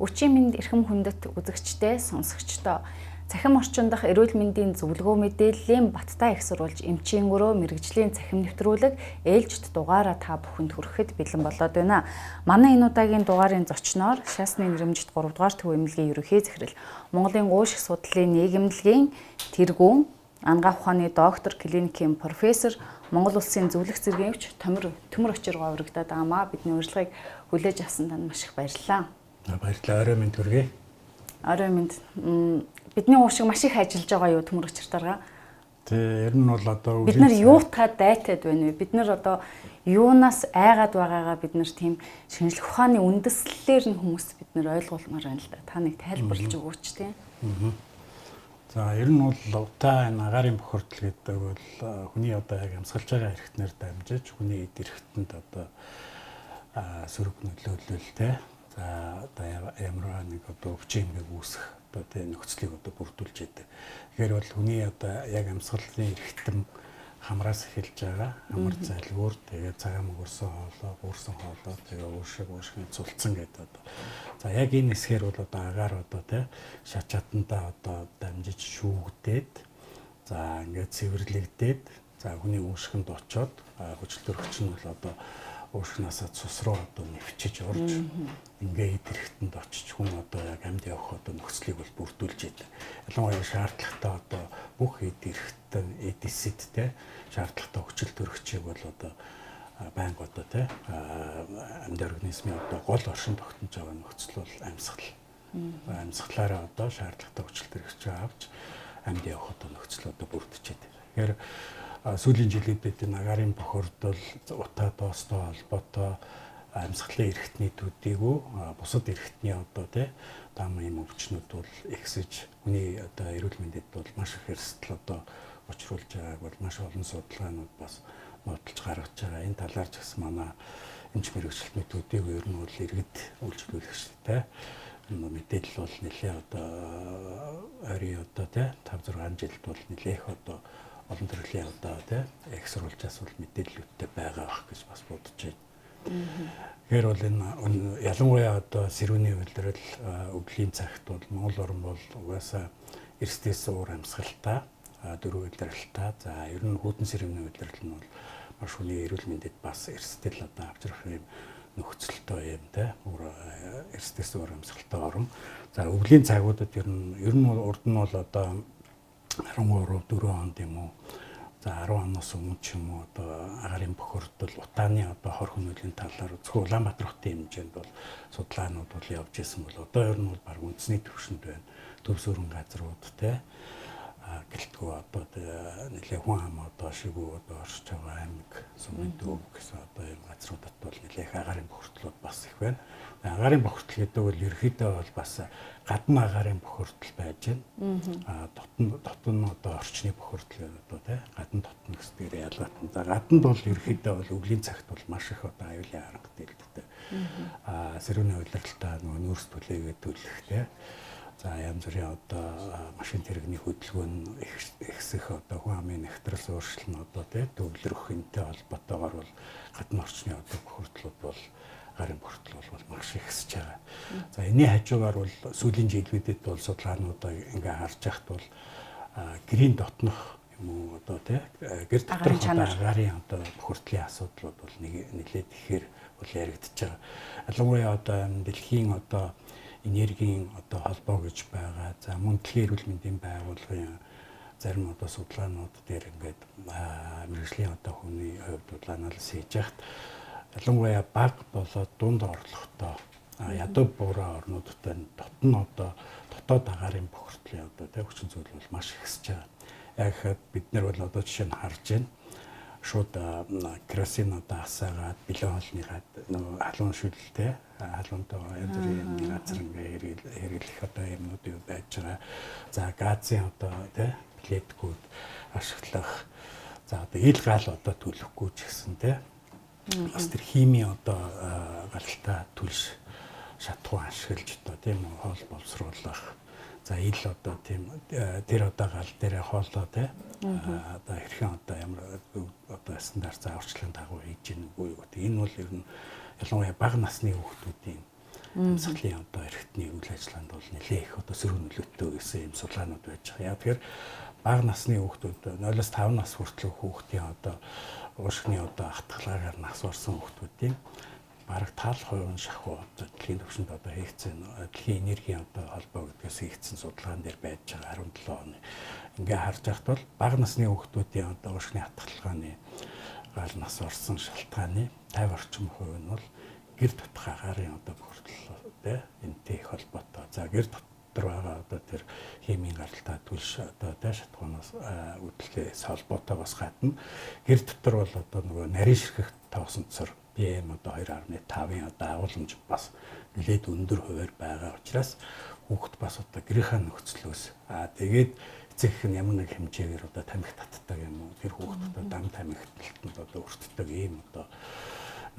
Хүчийн мэнд эрхэм хүндэт үзэгчтэй сонсогчдоо цахим орчинд дах эрүүл мэндийн зөвлөгөө мэдээллийн баттай их сурвалж эмчийн өрөө мэрэгжлийн цахим нэвтрүүлэг ээлжид дугаараа та бүхэнд хүрэхэд бэлэн болоод байна. Манай энэ удаагийн дугаарын зочноор шаасны нэрэмжит 3 дугаар төв эмнэлгийн ерөнхий захирал, Монголын гуйших судлалын нийгэмлэгийн тэргүүн, ангаах ухааны доктор, клиникийн профессор, Монгол улсын зөвлөх зэрэгч Төмөр Очир говрагдаад байгаамаа. Бидний урилгыг хүлээж авсан танд маш их баярлалаа. Баярлалаа. Орой минь төргий. Орой минь. Бидний уушиг маш их ажиллаж байгаа юу Төмөр Очир дарга? Тэг ер нь бол одоо бид нар юутаа дайтад байна вэ? Бид нар одоо юунаас айгаад байгаагаа бид нар тийм шинжлэх ухааны үндэслэлээр нь хүмүүст бид нар ойлгуулмаар байна л да. Та нэг тайлбарлаж өгөөч тийм. За ер нь бол утаа энэ агаарын бохирдол гэдэг бол хүний одоо яг амьсгалж байгаа хэрэгтнэр дамжиж хүний эд эрхтэнд одоо сөрөг нөлөөлөлтэй. За одоо ямар нэг одоо өвчин эмгээг үүсэх одоо тийм нөхцөлийг одоо бүрдүүлж яадаг. Тэгэхээр бол хүний одоо яг амьсгалын эрхтэн хамраас эхэлж байгаа. Амар залгуур тэгээ цагаан мөгөрсөн хоолой, буурсан хоолой, тэгээ уушгийн цулцсан гэдэг одоо. За яг энэ хэсгээр бол одоо агаар одоо тий шат чадандаа одоо дамжиж шүүгдээд за ингээд цэвэрлэгдээд за хүний уушгинд очоод хөчлөлтөрөгч нь бол одоо уушгнаасаа цус руу одоо нэвчиж орж ингээд эдэрхтэнд очиж хүн одоо яг амьд явах одоо нөхцөлийг бол бүрдүүлж яадаг. Ялангуяа шаардлагатай одоо бүх эдэрхтэн эдисэдтэй шаардлагатай хөчлөлтөрөгчийг бол одоо банк одоо тий амьд организмын одоо гол оршин тогтнож байгаа нөхцөл бол амьсгал. Амьсгалаараа одоо шаардлагатай хөчлөлтөрөгч авч амьд явах одоо нөхцөл одоо бүрдэж яадаг. Тэгэхээр сүүлийн жилүүдэд энэ агаарын бохирдол утаа доостой холбоотой амьсгалын эрхтнийдүүдийгөө бусад эрхтний одоо тий дам юм өвчнүүд бол ихсэж хүний одоо эрүүл мэндэд бол маш их эрсдэл одоо учруулж байгааг бол маш олон судалгаанууд бас нотолж гаргаж байгаа. Энэ талаар ч гэсэн манай эмч мэргэжилт мэдүүдийг ер нь бол иргэд үйлчлүүлэгчтэй мэдээлэл бол нэлээ одоо ойрын одоо тий 5-6 жилд бол нэлээх одоо олон төрлийн одоо тий их сурвалжаас бол мэдээлэлүүдтэй байгаа байх гэж бас бодож байна. Тэгэхээр бол энэ ялангуяа одоо сэрүүний үйлдвэрэл өвлийн цагт бол Монгол орн бол угаасаа эрсдээс уур амьсгалтай дөрөв үйлдвэрлэлтэй. За ер нь хүйтэн сэрүүний үйлдвэрлэл нь бол маш хүний эрүүл мэндэд бас эрсдэл одоо авчрах юм нөхцөлтэй юм тий эрсдээс уур амьсгалтай орн. За өвлийн цагуудад ер нь урд нь бол одоо 13-4 онд юм уу за 10 оноос өмнө ч юм уу одоо агаарын бохирдол утааны одоо хор хөнөөлийн талаар зөвхөн Улаанбаатар хотын хэмжээнд бол судалгаанууд бол явж исэн бол одоо ер нь бол баг үндэсний түвшинд байна. Төв сүрэн газрууд те гэлтгүү одоо нэлээ хүн ам одоо шигүү одоо оршиж байгаа аймаг сумын төв гэсэн одоо юм газруудад бол нэлээх агаарын бохирдлууд бас их байна. Агаарын бохирдол гэдэг бол ерөөхдөө бол бас гадна агаарын бохирдол байж байна. Дотн одоо орчны бохирдол одоо тий гадна дотн гэсээр ялгаатай. За гаднад бол ерөөхдөө бол өвлийн цагт бол маш их одоо аюулын арга дэлгэдэг. Сэрүүний удирдлагатай нөгөө нүүрс түлээгээ төлөх тий. За янз бүрийн одоо машин тэрэгний хөдөлгөөн ихсэх одоо хүн амын нэгтрэл өөрчлөлт нь одоо тий төвлөрөх энтэй холбоотойгоор бол гадна орчны одоо бохирдлууд бол агаарын бохирдол бол маш ихсэж байгаа. За энэний хажуугаар бол сүүлийн жилүүдэд бол судалгаануудаа ингээ харж байхад бол гэрийн дотнох юм уу одоо тий гэр доторх агаарын одоо бохирдлын асуудлууд бол нэлээд ихээр бол яригдчихэж байгаа. Ялангуяа одоо дэлхийн одоо энергийн одоо холбоо гэж байгаа. За мөн дэлхийн эрүүл мэндийн байгууллагын зарим одоо судалгаанууд дээр ингээд мэргэжлийн одоо хүний хувьд бол анализ хийж яхад ялангуяа баг болоод дунд орлоготой ядуу буурай орнуудтай дотн одоо дотоод агаарын бохирдлын одоо тэг хүчин зүйл бол маш ихсэж байгаа. Яг ихэд бид нар бол одоо жишээ нь харж байна. Шууд керосин одоо асаагаад бэлэн хоолныгаад нөгөө халуун шүлэлтэй халуунтай янз бүрийн газар ингээ хэрэглэх одоо юмнууд юу байж байгаа. За газын одоо тий плеткүүд ашиглах. За одоо ил гал одоо төлөхгүй ч гэсэн тий бас тэр хими одоо гаралтай түлш шатхуун ашиглаж одоо тийм хоол боловсруулах. За ил одоо тийм тэр одоо гал дээр хоолоо тий одоо хэрхэн одоо ямар одоо стандарт зааварчлагын дагуу хийж гин үгүй юу. Энэ бол ер нь ялангуяа бага насны хүүхдүүдийн амьсгалын одоо эрхтний үйл ажиллагаанд бол нэлээд их одоо сөрөг нөлөөтэй гэсэн юм судалгаанууд байж байгаа. Яг тэгэхээр бага насны хүүхдүүд 0-5 нас хүртэл хүүхдийн одоо уушгины одоо хатгалгаагаар нас орсон хүүхдүүдийн бараг 70% шахуу одоо дэлхийн түвшинд одоо хийгдсэн дэлхийн энергийн одоо холбоо гэдгээс хийгдсэн судалгаан дээр байж байгаа 17 оны. Ингээ харж байхад бол бага насны хүүхдүүдийн одоо уушгины хатгалгааны гал нас орсон шалтгааны 50 орчим хувь нь бол гэр дотох агарын одоо бүртлээ энэтэй их холбоотой. За гэр дотор байгаа одоо тэр химийн гаралтай түлш одоо шатгуунаас үүдэлээс холбоотой бас гадна гэр дотор бол одоо нөгөө нарийн ширхэг тоосонцор PM одоо 2.5-ын одоо агуулмж бас нэлээд өндөр хувиар байгаа учраас хүүхэд бас одоо гэрийнхаа нөхцлөөс тэгээд эцэг их нь ямар нэг хэмжээгээр одоо тамхи татдаг юм уу тэр хүүхэд одоо дам тамхиталтанд одоо өртдөг ийм одоо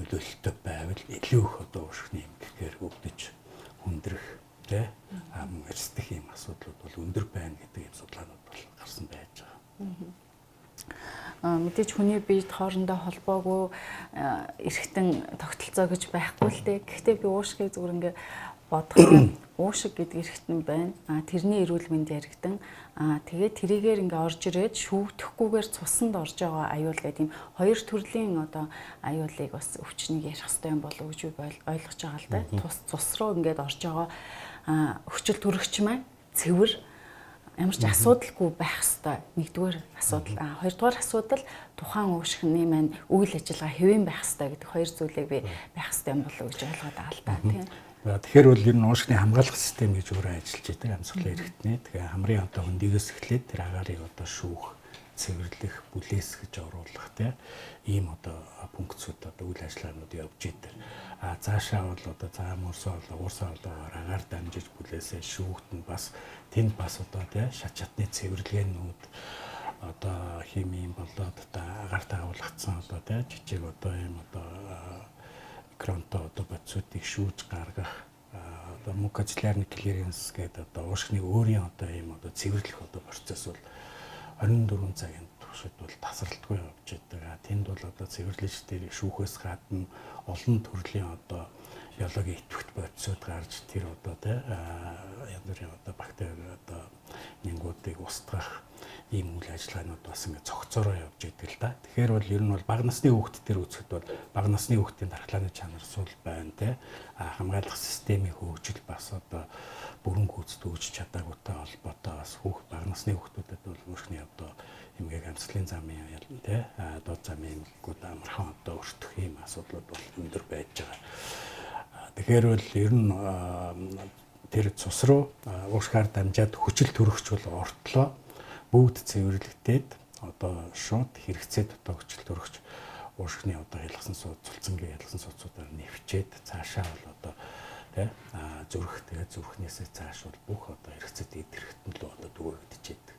нөлөөлөлтөй байвал илүү их одоо уушгины эмгэхээр өвдөж хүндрэх тэ мөн эрсдэх ийм асуудлууд бол өндөр байна гэдэг ийм судалгаанууд бол гарсан байж байгаа. Мэдээж хүний биед хоорондоо холбоогүй эргэтэн тогтолцоо гэж байхгүй л дээ. Гэхдээ би уушгийг зүгээр ингээ бодоход уушиг гэдэг эргэтэн байна. Тэрний эрүүл мэнд яригдан. Тэгээд тэрийгээр ингээ орж ирээд шүүгдэхгүйгээр цусанд орж байгаа аюул гэдэг юм хоёр төрлийн одоо аюулыг бас өвчнийг ярих хэрэгтэй юм болов уу гэж би ойлгож байгаа л да. Цус руу ингээд орж байгаа өчил төрөгч маань цэвэр ямар ч асуудалгүй байх ёстой. Нэгдүгээр асуудал. Хоёрдугаар асуудал тухайн уушгины маань үйл ажиллагаа хэвэн байх ёстой гэдэг хоёр зүйлийг би байх ёстой юм болов уу гэж ойлгоод байгаа л да. Тийм. Тэгэхээр бол ер нь уушгины хамгаалах систем гэж өөрөө ажиллаж байдаг амьсгалын эрхтний. Тэгээ хамрын одоо хөндийгөөс эхлээд тэр агаарыг одоо шүүх, цэвэрлэх, бүлээсгэж оруулах ийм одоо функцүүд одоо үйл ажиллагаанууд явж идэг. Цаашаа бол одоо заам уурсаа болоогаар агаар дамжиж бүлээсээ шүүхтэн бас тэнд бас одоо шат чатны цэвэрлэгээнүүд одоо химийн болоод одоо агаартай агуулгацсан одоо жижиг одоо ийм одоо микронтой одоо бодисуудыг шүүж гаргах одоо мукацилярны клиренс гэдэг одоо уушгины өөрийн одоо ийм одоо цэвэрлэх одоо процесс бол 24 цагийн туршид бол тасралтгүй явж байгаа. Тэнд бол одоо цэвэрлэгч дээр шүүхээс гадна олон төрлийн одоо биологийн идэвхт бодисууд гарч тэр одоо янз бүрийн одоо бактери одоо нингуудыг устгах ийм үйл ажиллагаанууд бас ингэ цогцороо явж идэг л да. Тэгэхээр бол ер нь бол бага насны хүүхдэд төр үзэхэд бол бага насны хүүхдийн дархлааны чанар сул байна хамгаалах системийн хөгжил бас одоо бүрэн гүйцэтгэж чадаагүйтай холбоотой бас бага насны хүүхдүүдэд бол өөрхний одоо эмгээг амьсгалын замын доод замын эмгэгүүд амархан одоо өртөх ийм асуудлууд бол өндөр байж байгаа. Тэгэхээр бол ер нь тэр цус руу уушгаар дамжаад хүчил төрөгч бол ортлоо бүгд цэвэрлэгдээд одоо шууд хэрэгцээд одоо хүчил төрөгч уушгины одоо ялгсан сууд цулцангийн ялгсан суудсуудаар нэвчээд цаашаа бол одоо зүрх тэгээд зүрхнээсээ цааш бол бүх одоо хэрэгцээд идэрхтэн л одоо дүүрэгдэж идэг.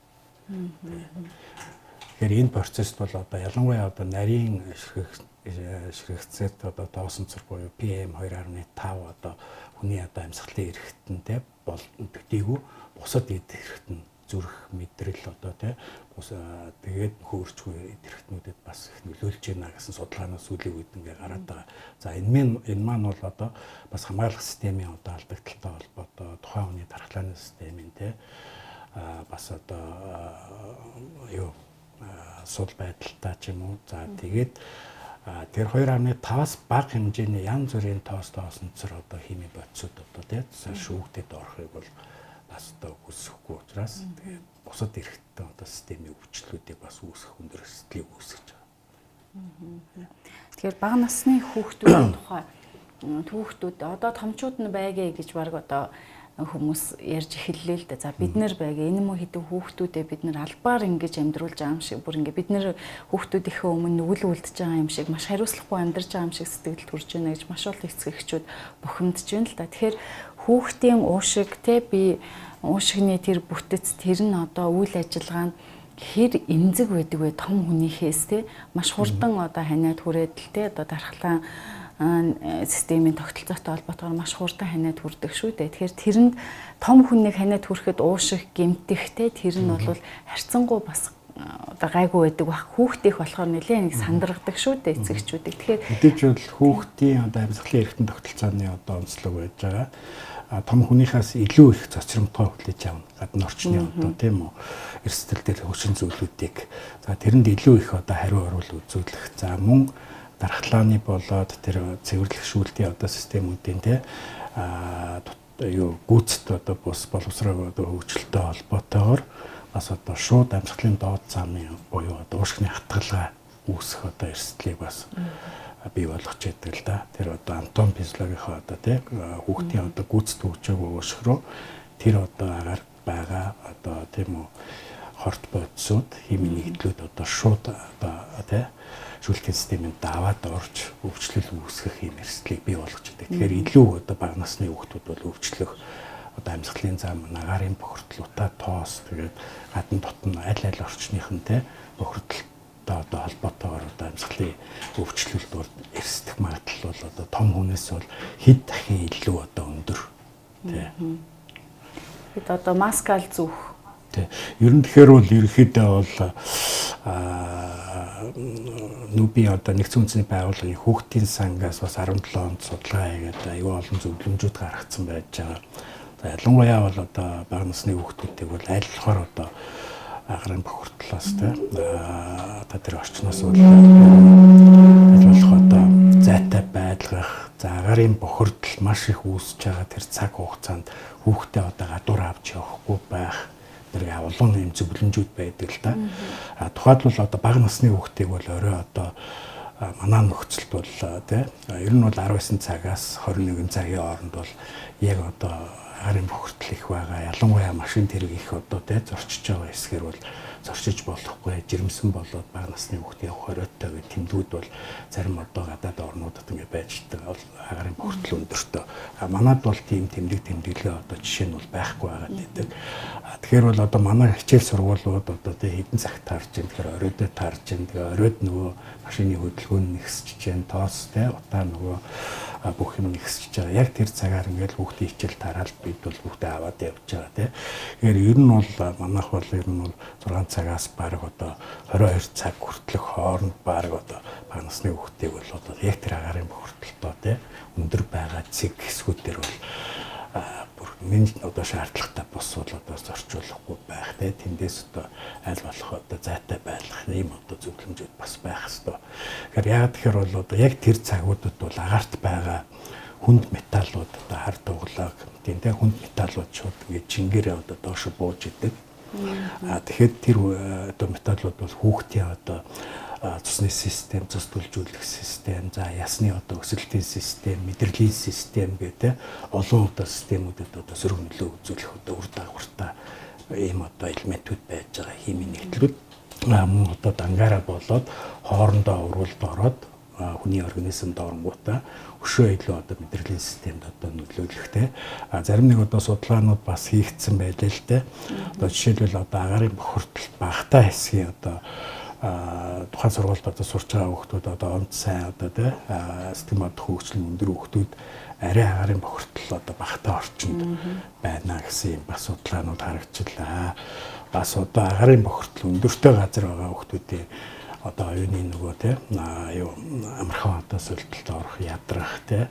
Тэгэхээр энэ процесс бол одоо ялангуяа одоо нарийн ширхэгцээд одоо тоосонцор буюу PM 2.5 одоо хүний одоо амьсгалын эрхтэнтэй бол төдийгүй бусад идэрхтэн зүрх мэдрэл одоо тэгээд хөөрчгүй идэрхтнүүдэд бас их нөлөөлж байна гэсэн судалгаанаас сүүлийн үед ингээ гараад байгаа. За энэ маань бол одоо бас хамгаалах системийн одоо алдагдaltaй холбоотой тухайн хүний дархлааны системийн бас одоо сул байдалтай ч юм уу. За тэгээд тэр 2.5-аас бага хэмжээний янз бүрийн тоосонцор одоо химийн бодисууд одоо шүүгдэд орохыг бол бас одоо хүсэхгүй учраас тэгээд бусад эрхтэн одоо системийн өвчлөлүүдийг бас үүсгэх өндөр эрсдлийг үүсгэж байгаа. Тэгэхээр бага насны хүүхдүүдийн тухай хүүхдүүд одоо томчууд нь байгээ гэж баг одоо хүмүүс ярьж эхэллээ л да. За бид нар байгээ энэ мөн хэдэн хүүхдүүдээ бид нар албаар ингэж амьдруулж байгаа юм шиг бүр ингэ бид нар хүүхдүүдийнхээ өмнө нүгэл үлдэж байгаа юм шиг маш хариуцлагагүй амьдарч байгаа юм шиг сэтгэл төрж байна гэж маш олон эцэг эхчүүд бухимдж байна л да. Тэгэхээр хүүхдийн уушиг би уушигны тэр бүтэц тэр нь одоо үйл ажиллагаа нь хэр эмзэг байдаг вэ том хүнийхээс маш хурдан одоо ханиад хүрээд л одоо дархлаа системийн тогтолцоотой холбоотойгоор маш хурдан ханиад хүрдэг шүү дээ. Тэгэхээр тэрэнд том хүнийг ханиад хүрэхэд уушиг гэмтэх тэр нь бол харьцангуй бас одоо гайгүй байдаг баг. Хүүхдийнх болохоор нэлээд нэг сандаргадаг шүү дээ эцэгчүүдийг. Тэгэхээр мэдээж бол хүүхдийн одоо амьсгалын эрхтэн тогтолцооны одоо онцлог байж байгаа. Том хүнийхээс илүү их цочромтой хүлээж авна. Гадны орчны одоо тийм үү эрсдэл дээр хөшин зүйлүүдийг за тэрэнд илүү их одоо хариу оруулах үзүүлэх. За мөн дархлааны болоод тэр цэвэрлэх шүүлтийн одоо системүүдийн те юу гүйцэд одоо бус боловсроо одоо хөгжилтэй холбоотойгоор бас одоо шууд амьсгалын доод замын буюу одоо уушгины хатгалгаа үүсэх одоо эрсдлийг бас бий болгож байдаг л да. Тэр одоо Антон Пизлагийнхаа одоо тий хүүхдийн одоо гүйцэд хөгжөөг уушх руу тэр одоо агаар байгаа одоо тийм үү хорт бодисууд химийн нэгдлүүд одоо шууд одоо тий шүүлтийн системэнд даваад орж өвчлөл үүсгэх юм эрсдлийг бий болгож байдаг. Тэгэхээр илүү одоо бага насны хүүхдүүд бол өвчлөх одоо амьсгалын зам нагарын бохирдлуудаа тоос тэгээд гадна дотн аль орчныхэнтэй бохирдолтой одоо холбоотойгоор одоо амьсгалын өвчлөлд эрсдэх магадлал бол одоо том хүнээс бол хэд дахин илүү одоо өндөр тий. Хэд одоо маскал зүөх тий. Ер нь тэгэхээр бол ерөнхийдөө бол нүби одоо нэгдсэн үндэсний байгууллагын хүүхдийн сангаас бас 17 онд судалгаа хийгээд аюул олон зөвлөмжүүд гаргацсан байж байгаа. За ялангуяа бол одоо бага насны хүүхдүүдийг бол аль болохоор одоо агарын бохирдлоос тий одоо тэр орчноос бол аль болох одоо зайтай байлгах за агарын бохирдол маш их үүсэж байгаа тэр цаг хугацаанд хүүхдээ одоо гадуур авч явахгүй байх тэр улам юм зөвлөмжүүд байдаг л да. Тухайлбал одоо бага насны хүүхдийг бол орой одоо манай нөхцөлд бол тий ер нь бол 19 цагаас 21 цагийн хооронд бол яг одоо агарын бохирдол их байгаа. Ялангуяа машин тэрэг их одоо тий зорчиж байгаа хэсгээр бол зорчиж болохгүй. Жирэмсэн болоод бага насны хүүхд явах хориотой гэх тэмдгүүд бол зарим одоо гадаад орнуудад ингэ байж байгаа бол агарын бохирдол өндөртөө. Манайд бол тийм тэмдэглэгээ одоо жишээ нь бол байхгүй байгаа гэдэг. Тэгэхээр бол одоо манай хичээл сургуулиуд одоо тий хэдэн цагт таарч ин тэгэхээр оройдоо таарч ин тэгээ оройд нөгөө машины хөдөлгөөн нэгсэж чинь тоос тий утаа нөгөө бүх юм нэгсэж байгаа. Яг тэр цагаар ингээл хүүхдийн хичээл тараал бид бол хүүхдээ аваад явж байгаа тий. Тэгэхээр ер нь бол манайх бол ер нь бол 6 цагаас бараг одоо 22 цаг хүртэлх хооронд бараг одоо бага насны хүүхдийг бол одоо яг тэр агарын бохирдолтой тий өндөр байгаа цэг хэсгүүд дээр бол бүр минь одоо шаардлагатай бос бол одоо зорчуулахгүй байх тий тэндээс одоо аль болох одоо зайтай байлгах ийм одоо зөвлөмжүүд бас байх ёстой. Тэгэхээр яг тэгэхээр бол одоо яг тэр цагуудад бол агаарт байгаа хүнд металлууд одоо хар дуглаг тийм тий хүнд металлууд шууд ингээд чингээрээ одоо доош бууж идэг. Тэгэхээр тэр одоо металлууд бол хүүхдийн одоо цусны систем, цус түлжүүлэх систем, за ясны одоо өсөлтийн систем, мэдрэлийн систем гэдэг олон одоо системүүдэд одоо сөрөг нөлөө үзүүлэх одоо үр дагавартай ийм одоо элементүүд байж байгаа химийн нэгдлүүд мөн одоо дангаараа болоод хоорондоо уралд ороод хүний организмд оронгуудаа өшөө илүү одоо мэдрэлийн системд одоо нөлөөлөхтэй. Зарим нэг одоо судалгаанууд бас хийгдсэн байлээ л дээ. Одоо жишээлбэл одоо агарын бохирдол багтаа хэсгийн одоо тухайн сургуульд одоо сурч байгаа хүүхдүүд одоо онц сайн одоо тий сэтгэл мод хөгжил өндөр хүүхдүүд арай агарын бохирдол одоо багтаа орчинд байна гэсэн юм бас судалгаанууд харагдчихлаа. Бас одоо агарын бохирдол өндөртэй газар байгаа хүүхдүүдийн одоо оюуны нөгөө тий юу амархан одоо сөлтөлд орох ядрах тий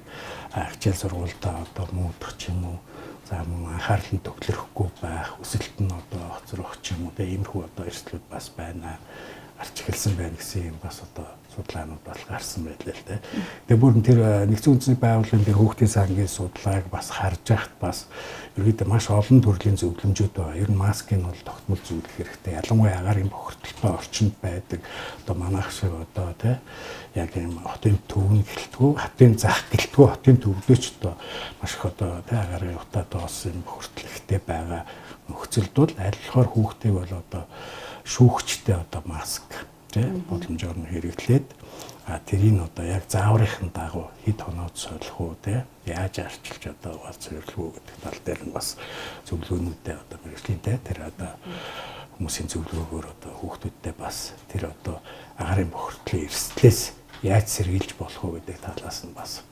хичээл сургуультай одоо муудах ч юм уу за мөн анхаарал нь төвлөрөхгүй байх өсөлт нь одоо хоцрох ч юм уу тий иймэрхүү одоо эрсдлүүд бас байна гарч эхэлсэн байна гэсэн юм бас одоо судалгаанууд бол гарсан байлаа л дээ. Тэгээ бүр тэр нэгдсэн үндэсний байгууллагын тэр хүүхдийн сангийн судалгааг бас харж байхад бас ерөөдөө маш олон төрлийн зөвлөмжүүд байгаа. Ер нь маскыг бол тогтмол зөвлөх хэрэгтэй. Ялангуяа агарын бохирдолтой орчинд байдаг одоо манайх шиг одоо тий яг юм хотын төвн гэлтгүү, хатын зах гэлтгүү, хотын төвдөөч одоо маш их одоо тий агарын утаа доос юм бохирдол ихтэй байгаа нөхцөлд бол аль болохоор хүүхдийг бол одоо шүүгчтэй одоо маск тий боломжоор нь хэрэглээд тэрийг одоо яг зааврын дагуу хэд хоноод солих уу тий яаж арчилж одоо бас зөвлөх үү гэдэг тал дээр нь бас зөвлөгөөнүүдээ одоо мэрэгжлийн тэр одоо хүмүүсийн зөвлөгөөгөөр одоо хүүхдүүдтэй бас тэр одоо агарын бохирдлын эрсдлээс яаж сэргийлж болох уу гэдэг талаас нь бас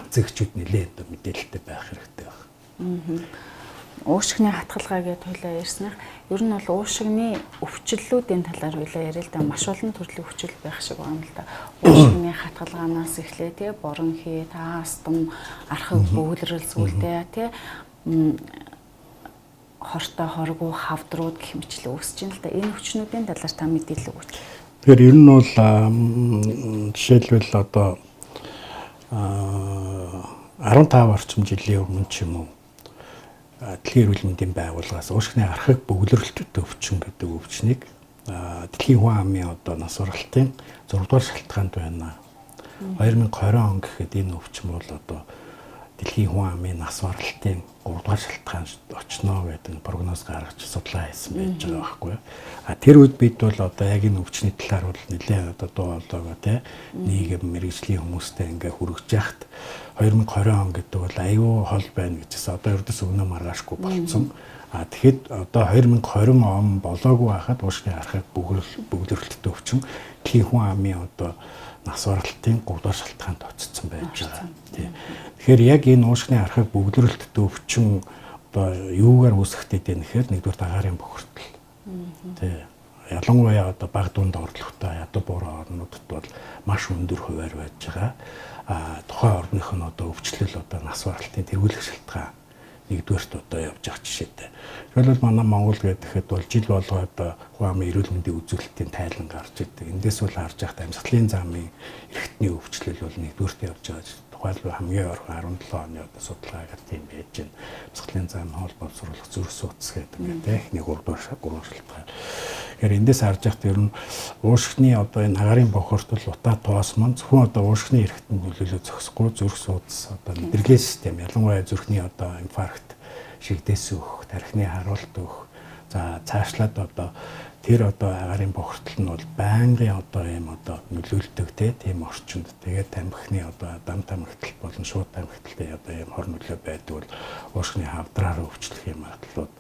зэгчүүд нэлээд одоо мэдээлэлтэй байх хэрэгтэй байна. уушигны хатгалгаа гэдээ хойлоо ярьсных. Ер нь бол уушигны өвчлөлүүдийн талаар хойлоо яриа л да. Маш олон төрлийн өвчлөл байх шиг байна л да. Уушигны хатгалгаанаас эхлээ тий борон хий, астм, архаг бөглөрөл зүйлтэй тий хортой хоргоо хавдрууд гэх мэтлээ үүсэж байна л да. Энэ өвчнүүдийн талаар та мэдээлэл өгөөч. Тэгэхээр ер нь бол жишээлбэл одоо 15 орчим жилийн өмнө ч юм уу Дэлхийн эрүүл мэндийн байгууллагаас уушигны архаг бөглөрөлттэй өвчин гэдэг өвчнийг Дэлхийн хүн амын одоо нас баралтын 6 дугаар шалтгаанд байна. 2020 он гэхэд энэ өвчин бол одоо Дэлхийн хүн амын нас баралтын 3 дугаар шалтгаанд очно гэдэг прогноз гаргаж судалгаа хийсэн байж байгаа байхгүй юу. Тэр үед бид бол одоо яг энэ өвчний талаар бол нэлээд одоо дуу хоолойгоо тий нийгэм мэрэгжлийн хүмүүстэй ингээ хүргэж яхад 2020 он гэдэг бол аюу хол байна гэжсэн. Одоо ердөөс өгнө маргаашгүй болцсон. Тэгэхэд одоо 2020 он болоогүй байхад уушигны архаг бөглөрөлттэй өвчин Дэлхийн хүн амын одоо нас баралтын 3 дугаар шалтгаанд очсон байж байгаа. Тэгэхээр яг энэ уушигны архаг бөглөрөлттэй өвчин одоо юугаар үүсэхтэй дээ нэхээр нэгдүгээр агаарын бохирдол. Ялангуяа одоо баг дунд орлоготой ядуу буурай орнуудад бол маш өндөр хувиар байж байгаа. Тухайн орных нь одоо өвчлөл одоо нас баралтын тэргүүлэх шалтгаан нэгдүгээрт одоо явж байгаа жишээтэй. Тэгвэл манай Монгол гэхэд бол жил болгоо одоо хүн амын эрүүл мэндийн үзүүлэлтийн тайлан гарч идэг. Эндээс бол харж байхад амьсгалын замын эрхтний өвчлөл бол нэгдүгээрт явж байгаа. Тухайлбал хамгийн ойрхон 17 оны одоо судалгаагаар тийм байж байна. Амьсгалын зам хоол боловсруулах зүрх судас гэдэг ингээд эхний 3 дугаар шалтгаан. Тэгэхээр эндээс харж байхад ер нь уушигны одоо энэ агаарын бохирдол утаа тоос маань зөвхөн одоо уушигны эрхтэнд нөлөөлөө зогсохгүй зүрх судас одоо мэдрэлгийн систем ялангуяа зүрхний одоо инфаркт, шигдээс өөх, тархины харуулт өөх. За цаашлаад одоо тэр одоо агаарын бохирдол нь бол байнгын одоо ийм одоо нөлөөлдөг тийм орчинд тэгээд тамхины одоо дам тамхитал болон шууд тамхиталтай одоо ийм хор нөлөө байдаг бол уушигны хавдраар өвчлөх юм магадлалууд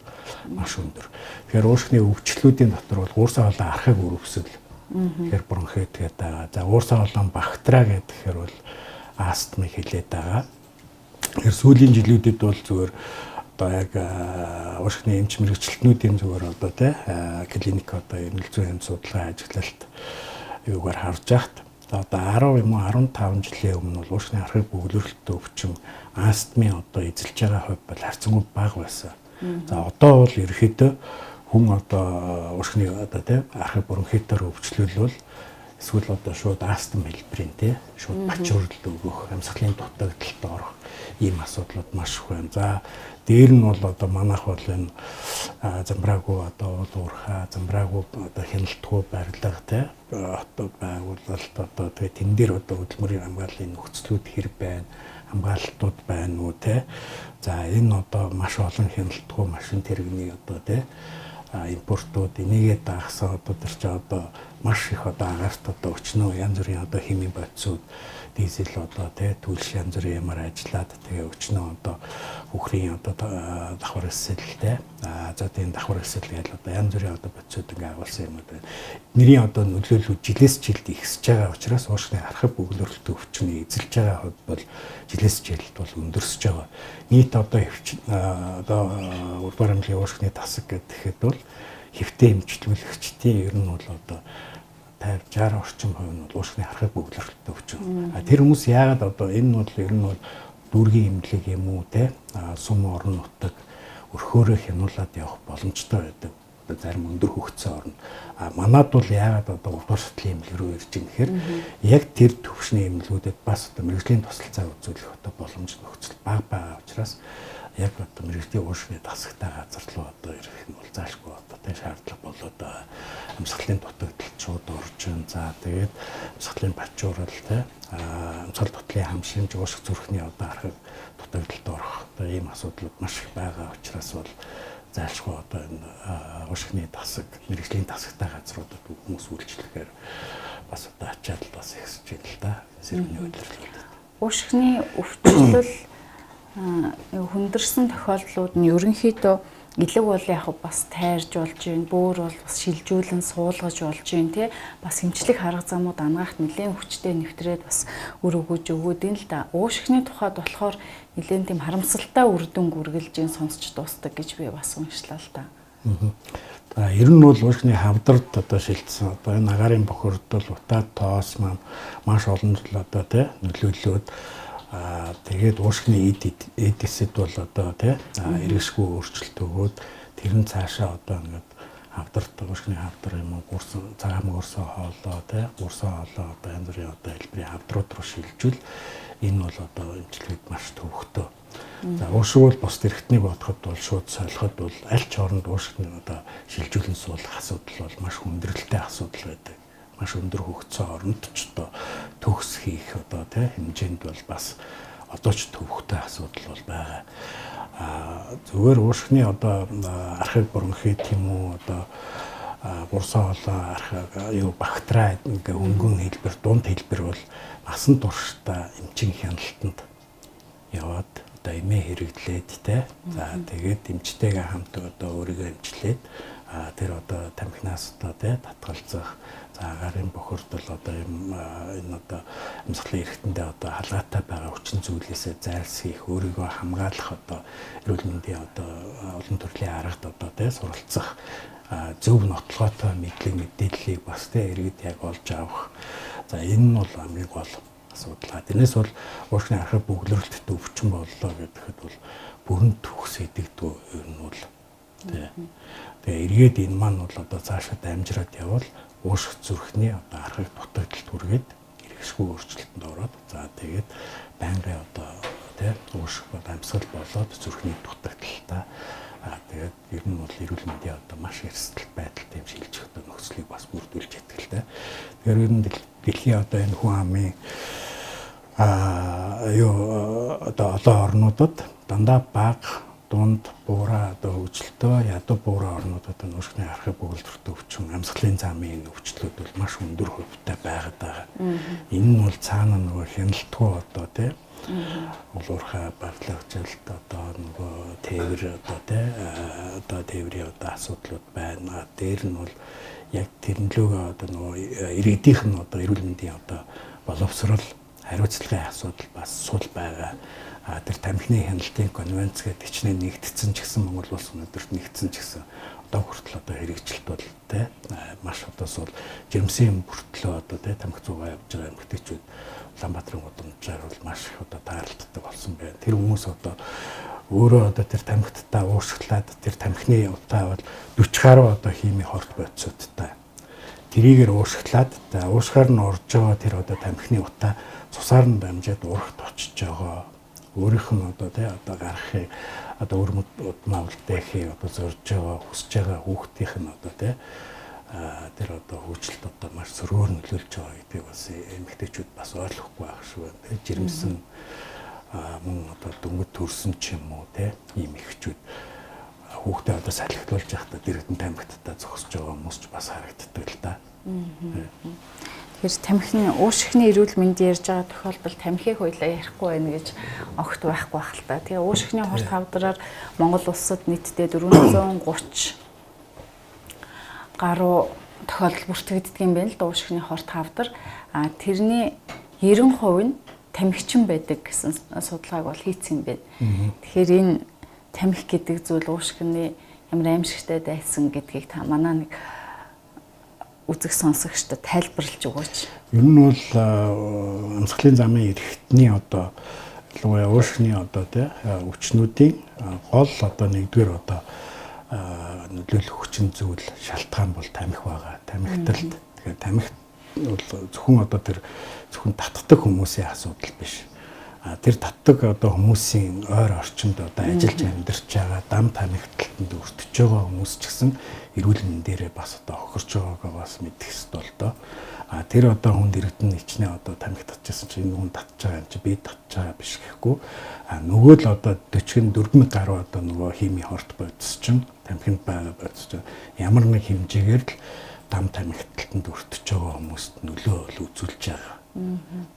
маш өндөр. Тэгэхээр уушигны өвчлөлүүдийн дотор бол уурсаа болон архаг өрөвсөл. Тэгэхээр бронхит гэдэг байгаа. За уурсаа болон бактери гэхээр бол астмыг хэлээд байгаа. Тэгэхээр сүүлийн жилүүдэд бол зүгээр одоо яг уушигны эмч мэрэгчлэтнүүдийн зүгээр одоо тий клиник одоо эрмэл зүйн судалгаа ажиглалт юугаар харж байхад одоо 10 юм уу 15 жилийн өмнө бол уушигны архаг бөглөрөлттэй өвчин астмын одоо эзэлж байгаа хувь бол харьцангуй бага байсан. За одоо бол ерөөхдөө хүн одоо уушигны одоо тий архаг бронхитоор өвчлөлвөл эсвэл одоо шууд астм хэлбэрийн тий шууд бачуурлал өгөх, амьсгалын дутагдалд орох ийм асуудлууд маш их байна. За дээр нь бол одоо манайх бол энэ замбраагүй одоо уурхаа, замбраагүй одоо хяналтгүй барилга тий хотод байгуулалт одоо тэгээ тэн дээр одоо хөдөлмөрийн хамгааллын нөхцлүүд хэр байна, хамгаалалтууд байна уу тий. За энэ одоо маш олон хяналтгүй машин тэрэгний одоо тий импортууд энийгээ даахсаа одоо тэр чи одоо маш их одоо агаарт одоо өчнөө янз бүрийн одоо химийн бодисууд дизель одоо тий түлш янз бүрийн ямар ажиллаад тэгээ өчнөө одоо бүхрийн одоо давхар эсэлтэй за тийм давхар эсэл гэж одоо янз бүрийн одоо бодисууд ингээ агуулсан юм байна. Нэрийн одоо нөлөөлөл жилээс жилд ихсэж байгаа учраас уушигны архаг бөглөрөлттэй өвчний эзэлж байгаа хувьд бол жилээс жилд бол өндөрсөж байгаа. Нийт одоо одоо урдуур амьлын уушигны тасаг гэхэд бол хэвтэй эмчлүүлэгчдийн ер нь бол одоо 50-60 орчим хувь нь бол уушигны архаг бөглөрөлттэй өвчин. Тэр хүмүүс яагаад одоо энэ нь бол ер нь бол дүүргийн эмнэлэг юм уу те сум орон нутаг өрхөөрөө хянуулаад явах боломжтой байдаг. Одоо зарим өндөр хөгцсөн орно. Манад бол яагаад одоо 3 дугаар шатлын эмнэлэг рүү ирж байгаа гэхээр яг тэр төвшний эмнэлгүүдэд бас одоо мэрэгжлийн тусалцаа үзүүлэх одоо боломж нөхцөл бага байгаа учраас яг одоо мэрэгжлийн уушигны тасагтай газар руу одоо ирэх нь бол заашгүй одоо тэ шаардлага болоод амьсгалын дутагдалд шууд орж ин за тэгээд амьсгалын бачуурал тэ амьсгал дутлын хамшимж уушиг зүрхний одоо архаг дутагдалд орох одоо ийм асуудлууд маш их байгаа учраас бол заашгүй одоо энэ уушигны тасаг мэрэгжлийн тасагтай газруудад хүмүүс үйлчлэхээр бас одоо ачаал бас ихсэж байна л да. Сэргэний удирдлагууд. Уушигны өвчлөл хүндэрсэн тохиолдлууд нь ерөнхийдөө Илэг бол яг бас тайрж болж байна. Бөөр бол бас шилжүүлэн суулгаж болж байна тий. Бас эмчлэг харга замууд ангаахт нэлээд хүчтэй нэвтрээд бас үр өгөөж өгөөд энэ л да. Уушгины тухайд болохоор нэлээд тийм харамсалтай үр дүн үргэлжийн сонсч дуустдаг гэж би бас уншлаа л да. За ер нь бол уушгины хавдард одоо шилжсэн одоо энэ агаарын бохирдол утаа тоос маань маш олон жил одоо тий нөлөөлөөд тэгээд уушгины эдисэд бол одоо тий эргэшгүй өөрчлөлт өгөөд тэр нь цаашаа одоо ингээд хавдарт уушгины хавдар юм уу гурсан цагаан гурсан хоолоо тий гурсан хоолоо одоо янз бүрийн одоо хэлбэрийн хавдрууд руу шилжүүл энэ бол одоо эмчилгээнд маш төвөгтэй. За уушиг бол бус эргэтнийг бодоход бол шууд солиход бол аль ч хооронд уушигны одоо шилжүүлэн суулгах асуудал бол маш хүндрэлтэй асуудал байдаг. Маш өндөр хөгцсөн оронд ч одоо төгс хийх одоо тий хэмжээнд бол бас одоо ч төвөгтэй асуудал бол байгаа. Зүгээр уушгины одоо архив бронхит юм уу одоо гурсан хоолой архив юу бактери ингээ өнгөн хэлбэр дунд хэлбэр бол насан туршдаа эмчийн хяналтанд яваад одоо эмээ хэрэглээд тий. За тэгээд эмчтэйгээ хамт одоо өөрийгөө эмчлээд тэр одоо тамхинаас одоо тий татгалзах за агаарын бохирдол одоо энэ одоо амьсгалын эрхтэндээ одоо халгаатай байгаа хүчин зүйлээсээ зайлсхийх өөрийгөө хамгаалах одоо эрүүл мэндийн одоо олон төрлийн аргад одоо тий суралцах зөв нотлоготой мэдээллийг бас тий иргэд яг олж авах. За энэ нь бол хамгийн гол асуудал. Тэрнээс бол уушгины архив бөглөрөлтөд өвчин боллоо гэхэд бол бүрэн төгс идэгдүү ер нь бол тий. Тэгээ эргээд энэ маань бол одоо цаашаа дамжираад явбал уушгих зүрхний одоо архив дутагдалт хүргээд эргэшгүй өөрчлөлтөнд ороод за тэгээд байнгын одоо тий уушгих амьсгал болоод зүрхний дутагдaltaа тэгээд ер нь бол эрүүл мэндийн одоо маш эрсдэл байдалтай юм шилжих одоо нөхцөлийг бас бүрдүүлж яддаг л да. Тэгэхээр ер нь дэлхийн одоо энэ хүн амын одоо олон орнуудад дандаа бага дунд буураа одоо хөгжилтөө ядуу буураа орнуудад уушгины архив бөглөрөлтөд өвчин амьсгалын замын өвчлүүд бол маш өндөр хувьтай байгаад байгаа. Энэ нь бол цаана нөгөө хяналтгүй одоо тий улуурхай баглагчлалт одоо нөгөө тээвэр одоо тий одоо тээврийн одоо асуудлууд байна. Дээр нь бол яг тэрнлөөгөө одоо нөгөө иргэдийнх нь одоо эрүүл мэндийн одоо боловсрол хариуцлагын асуудал бас сул байгаа. Тэр тамхины хяналтын конвенц гэдэг хичнээн нэгдсэн ч гэсэн Монгол улс өнөөдөрт нэгдсэн ч гэсэн одоо хүртэл одоо хэрэгжилт бол тий маш одоо сул жирэмсэн бүртлөө одоо тий тамхи зугаа явж байгаа эмэгтэйчүүд Улаанбаатарын гудамжаар бол маш их одоо тааралддаг болсон байна. Тэр хүмүүс одоо өөрөө одоо тэр тамхитаа уушглаад тэр тамхины утаа бол 40 гаруй одоо химийн хорт бодисуудтай. Тэрийгээр уушглаад уушгаар нь орж байгаа тэр одоо тамхины утаа цусаар нь дамжаад урагт очиж байгаа. Өөрийнх нь одоо тий одоо гарахыг одоо өрмөд удмаа үлдэхийг одоо зорж байгаа хүсэж байгаа хүүхдийнх нь одоо тий тэр одоо хөгжилт одоо маш сөрөөр нөлөөлж байгаа гэдгийг бас эмэгтэйчүүд бас ойлгохгүй байх шүү байна. Тий жирэмсэн мөн одоо дөнгөж төрсөн ч юм уу тий ийм ихчүүд хүүхдээ одоо салхилуулж явахдаа дэрэгдэн тамхитаа зогсож байгаа хүмүүс ч бас харагддаг л да. Тэгэхээр тамхины уушгины эрүүл мэндийн ярьж байгаа тохиолдолд тамхиг хуйлаа ярихгүй байна гэж огт байхгүй байх л та. Тэгээ уушгины хорт хавдраар Монгол улсад нийтдээ 430 гаруй тохиолдол бүртгэгддэг юм байна л да уушгины хорт хавдар. Тэрний 90% нь тамхичин байдаг гэсэн судалгааг бол хийсэн юм байна. Тэгэхээр энэ тамхи гэдэг зүйл уушгины ямар аимшигтай дайсан гэдгийг та манаа нэг үзэг сонсогчдод тайлбарлаж өгөөч. Ер нь бол амьсгалын замын эрхтний одоо уушгины одоо тий өвчнүүдийн гол одоо нэгдүгээр одоо нөлөөлөх хүчин зүйл шалтгаан бол тамхи байгаа. Тамхиталд. Тэгэхээр тамхи бол зөвхөн одоо тэр зөвхөн татдаг хүмүүсийн асуудал биш. Тэр татдаг одоо хүмүүсийн ойр орчинд одоо ажиллаж амьдарч байгаа дам тамхиталтанд өртөж байгаа хүмүүс ч гэсэн эрүүл мэндээрээ бас одоо хохирч байгаагаа бас мэдэх ёстой л доо. Тэр одоо хүнд иргэдэн ичнээ одоо тамхи татчихсан чинь энэ хүн татж байгаа юм чи би татж байгаа биш гэхгүй. Нөгөө л одоо 44,000 гаруй одоо нөгөө химийн хорт бодис чинь тамхинд байгаа бодис чинь ямар нэг хэмжээгээр л дам тамхиталтанд өртөж байгаа хүмүүст нөлөө үзүүлж байгаа.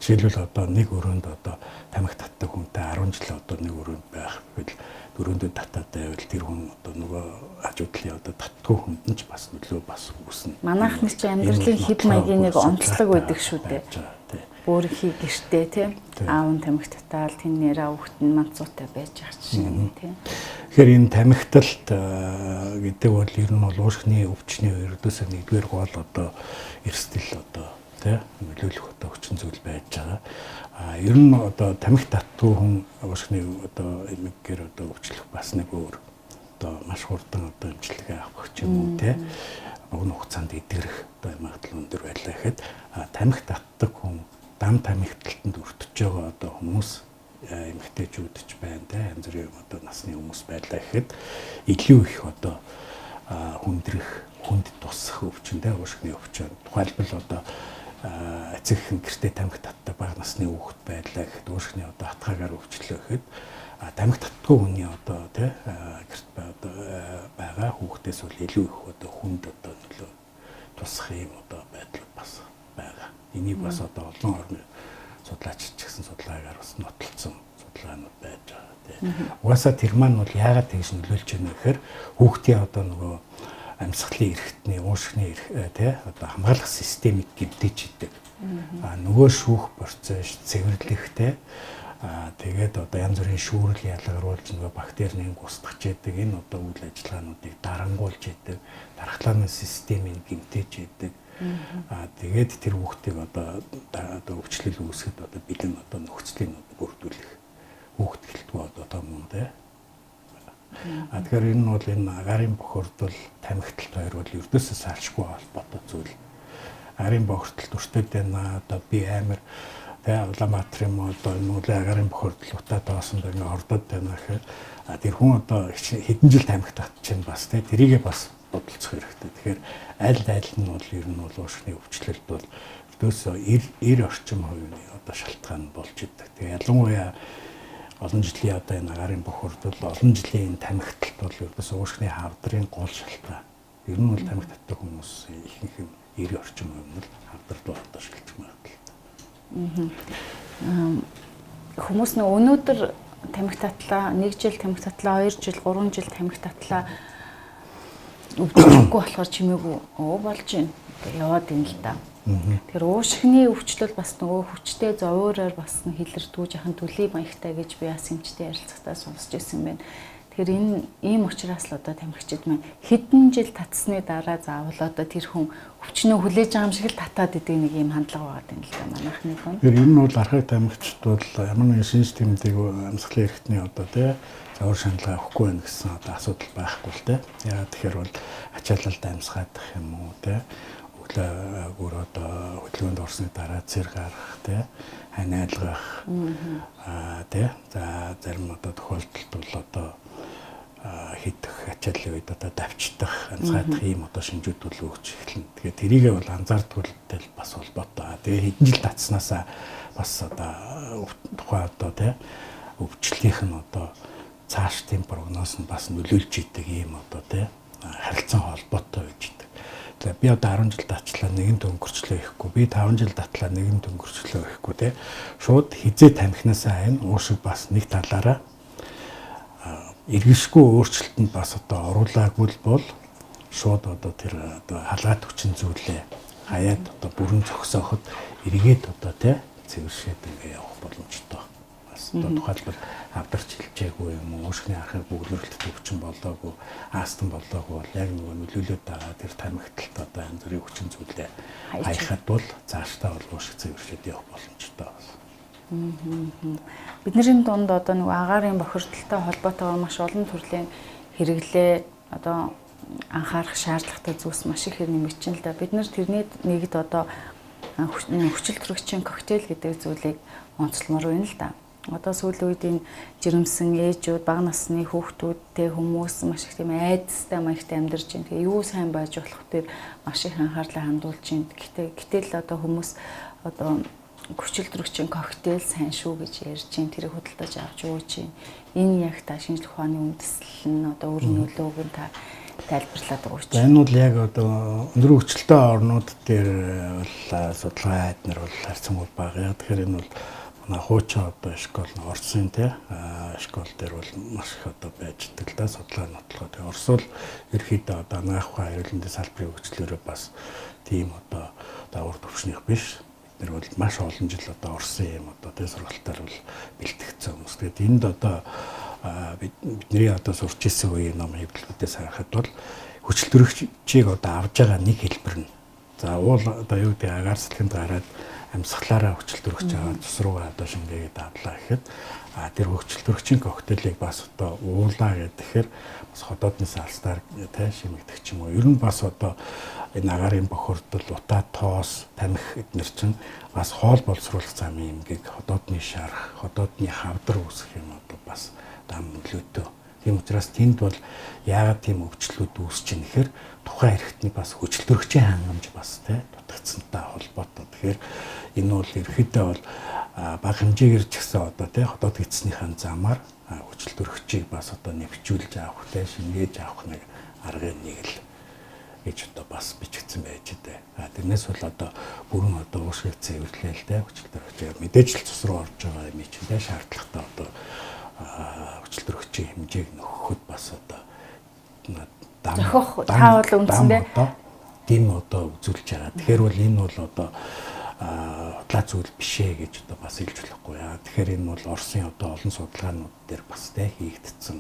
Жишээлбэл одоо нэг өрөөнд одоо тамхи татдаг хүнтэй 10 жил одоо нэг өрөөнд байх гэвэл өрөөндөө татаад байвал тэр хүн одоо нөгөө ажуудлын одоо татгүй хүнд нь ч бас нөлөө бас үүснэ. Манайхны ч амьдралын хэв маягийн нэг онцлог байдаг шүү дээ. Өөрийнхөө гэртээ тийм аав нь тамхи татаал тэн нэрээ хүүхэд нь манцуутай байж байгаа чинь тийм. Тэгэхээр энэ тамхиталт гэдэг бол ер нь бол уушгины өвчний ердөөсөө нэгдүгээр гол одоо эрсдэл одоо тийм нөлөөлөх одоо хүчин зүйл байж байгаа. Ер нь одоо тамхи татгүй хүн уушгины одоо эмэггээр одоо өвчлөх бас нэг өөр одоо маш хурдан одоо эмчилгээ авах ч юм уу тийм богино хугацаанд идэгрэх одоо магадлал өндөр байлаа гэхэд тамхи татдаг хүн дан тамхиталтанд өртөж байгаа одоо хүмүүс эмэгтэйчүүд ч байна те янз бүрийн одоо насны хүмүүс байлаа гэхэд илүү их одоо хүндрэх хүнд тусах өвчнөд уушгины өвчин тухайлбал одоо эцэг эхэн гэртээ тамхи татдаг бага насны хүүхэд байлаа гэхэд уушгины одоо хатгаагаар өвчлөө гэхэд тамхи татдаггүй хүний одоо те гэрт байгаа хүүхдээс бол илүү их одоо хүнд одоо нөлөө тусах юм одоо байдлууд бас байгаа. Энийг бас одоо олон орны судлаач ч гэсэн судалгаагаар бас нотолцсон судалгаанууд байж байгаа тийм. Угаасаа тэр маань бол яагаад тэгж нөлөөлж байна гэхээр хүүхдийн одоо нөгөө амьсгалын эрхтний уушгины эрх тийм одоо хамгаалах системийг гэмтэж идэг. Нөгөө шүүх процесс цэвэрлэхтэй тэгээд одоо янз бүрийн шүүрэл ялгаруулж нөгөө бактерийн устгах гэдэг энэ одоо үйл ажиллагаануудыг дарангуулж идэг, дархлааны системийг гэмтэж идэг. Тэгээд тэр хүүхдийг одоо өвчлөл үүсгэхэд одоо бэлэн одоо нөхцөлийг бүрдүүлэх хүүхд гэлтгүй одоо том юм те. Тэгэхээр энэ нь бол энэ агарын бохирдол тамхиталт хоёр бол ердөөсөө салшгүй холбоотой зүйл. Агарын бохирдолд өртөд байна одоо би амар тэ Улаанбаатар юм одоо нүүлээ агарын бохирдол утаа доосон дээр ингээ ордод байна гэхээр тэр хүн одоо хэдэн жил тамхи татчихна бас тэ тэрийгээ бас бодлоцох хэрэгтэй. Тэгэхээр аль нь бол ер нь бол уушгины өвчлөлт бол ердөөсөө 90 орчим хувийн одоо шалтгаан болж идэг. Тэгээ ялангуяа олон жилийн одоо энэ агарын бохирдол олон жилийн энэ тамхиталт бол ердөөсөө уушгины хавдрын гол шалтгаан. Ер нь бол тамхи татдаг хүмүүс ихэнх нь 90 орчим хувийн бол хавдрал одоо шилжих магадлал. Хүмүүс нэг өнөөдөр тамхи татлаа, 1 жил тамхи татлаа, 2 жил, 3 жил тамхи татлаа өвдөхгүй болохоор чимээгүй болж байна. Яваад ийн л да. Тэгэхээр уушгины өвчлөл бас нөгөө хүчтэй зовоороор бас хилэрдгүү жахан төлөй маягтай гэж би бас эмчтэй ярилцахтаа сонсч ирсэн байна. Тэгэхээр энэ ийм учраас л одоо тамхичид маань хэдэн жил татсны дараа заавал одоо тэр хүн өвчнөө хүлээж байгаа юм шиг л татаад идэг нэг ийм хандлага байгаа юм л да манайхны хүн. Тэгэхээр энэ нь бол архаг тамхичд бол ямар нэгэн шинж тэмдэг амьсгалын эрхтний одоо тий зовор шаналгаа авахгүй байх гэсэн одоо асуудал байхгүй л тий. Яагаад тэгэхээр бол ачаалалд амьсгаадах юм уу тий өглөө одоо хөдөлгөөнд орсны дараа цэр гарах тий ханиалгах тий за зарим одоо тохиолдолд бол одоо хидэх ачааллын үед одоо давчдах амьсгаадах ийм одоо шинжүүд бол өгч эхэлнэ. Тэгэхээр тэрийгээ бол анзаардгүй л бас холбоотой. Тэгээ хэдэн жил татснаасаа бас одоо тухайн одоо тий өвчлөлийнх нь одоо цаашдын прогноз нь бас нөлөөлж идэг ийм одоо тий харилцан холбоотой байж идэг. Тэгэхээр би одоо 10 жил татлаа нэгэн өнгөрчлөө ихгүй. Би 5 жил татлаа нэгэн өнгөрчлөө ихгүй тий. Шууд хизээ тамхинасаа айн уушиг бас нэг талаараа эргэшгүй өөрчлөлтөнд бас одоо оруулаагүй бол шууд одоо тэр одоо халаат хүчин зүйлээ хаяад одоо бүрэн зогсооход эргээд одоо тий цэвэршээд ингээ явах боломжтой. Бас одоо тухайлбал авдарч хилжээгүй юм уу уушгины архыг бөглөрөлтөд өвчин болоогүй астан болоогүй бол яг нөгөө нөлөөлөд байгаа тэр тамхиталт одоо янз бүрийн хүчин зүйлээ хаяхад бол цаашдаа бол уушиг цэвэршээд явах боломжтой байна. Бидний дунд одоо нэг агарын бохирдолтой холбоотойгоор маш олон төрлийн хэрэглээ одоо анхаарах шаардлагатай зүйлс маш их нэмэгдэж байна л да. Бид нар тэрний нэгд одоо хүчил төрөгчийн коктейл гэдэг зүйлийг онцлмоор байна л да. Одоо сүүлийн үед энэ жирэмсэн ээжүүд, бага насны хүүхдүүдтэй хүмүүс маш их тийм айдастай маягтай амьдарч байна. Тэгээ юу сайн байж болох дээр маш их анхаарлаа хандуулж байна. Гэтэл одоо хүмүүс одоо хүчил төрөгчийн коктейл сайн шүү гэж ярьж байна. Тэрийг худалдаж авч ууж байна. Энэ яг та шинжлэх ухааны үндэслэл нь одоо өөр нөлөөг нь та тайлбарлаад байгаа үуч. Энэ бол яг одоо өндөр хөгжилтэй орнууд дээр бол судалгаа айднаар бол харьцангуй бага. Тэгэхээр энэ бол хуучин одоо школ Орсын тий школ дээр бол маш их одоо байж идэг л да судалгаа нотлохоо. Тэгээ Орос бол ерөөхдөө одоо анагаах ухаан эрүүлэндийн салбарын хөгжлөөрөө бас тийм одоо давар төвшнийх биш. Бид нар бол маш олон жил одоо Оросын юм одоо тий сургалтаар бол бэлтгэгдсэн хүмүүс. Тэгээд энд одоо бидний одоо сурч ирсэн үеийн ном хэвлэлүүдээс харахад бол хүчил төрөгчийг одоо авж байгаа нэг хэлбэр нь. За уул одоо юу гэдэг агаар сэтгэнд гараад амьсгалаараа хүчил төрөгч аваад цус руугаа одоо шингээгээд авлаа гэхэд тэр хүчил төрөгчийн коктейлийг бас одоо уулаа гэхээр бас ходоодны салстаар тий шимэгдэх ч юм уу. Ер нь бас одоо энэ агарын бохирдол, утаа тоос, тамхи эднэр чинь бас хоол боловсруулах замын эмгийг ходоодны шарах, ходоодны хавдар үүсэх юм одоо бас дам нөлөөтэй. Тийм учраас тэнд бол яагаад тийм өвчлөлүүд үүсэж ийн гэхээр тухайн эрхтний бас хүчил төрөгчийн хангамж бас тий дутагдсантай холбоотой. Тэгэхээр энэ бол ерөөхдөө бол бага хэмжээгээр ч гэсэн одоо тий ходоод эцснийхэн замаар хүчил төрөгчийг бас одоо нэвчүүлж авах тий шингээж авах нэг аргын нэг л гэж одоо бас бичигдсэн байж дээ. Тэрнээс бол одоо бүрэн одоо уушгийг цэвэрлээл тий хүчил төрөгчээр мэдээж л цус руу орж байгаа юм чинь тий шаардлагатай одоо хүчил төрөгчийн хэмжээг нөхөхөд бас одоо зохих та бол үндсэндээ тийм одоо үзүүлж байгаа. Тэгэхээр бол энэ бол одоо худлаа зүйл биш ээ гэж одоо бас хэлж болохгүй яа. Тэгэхээр энэ бол Оросын одоо олон судалгаанууд дээр бас тэ хийгдсэн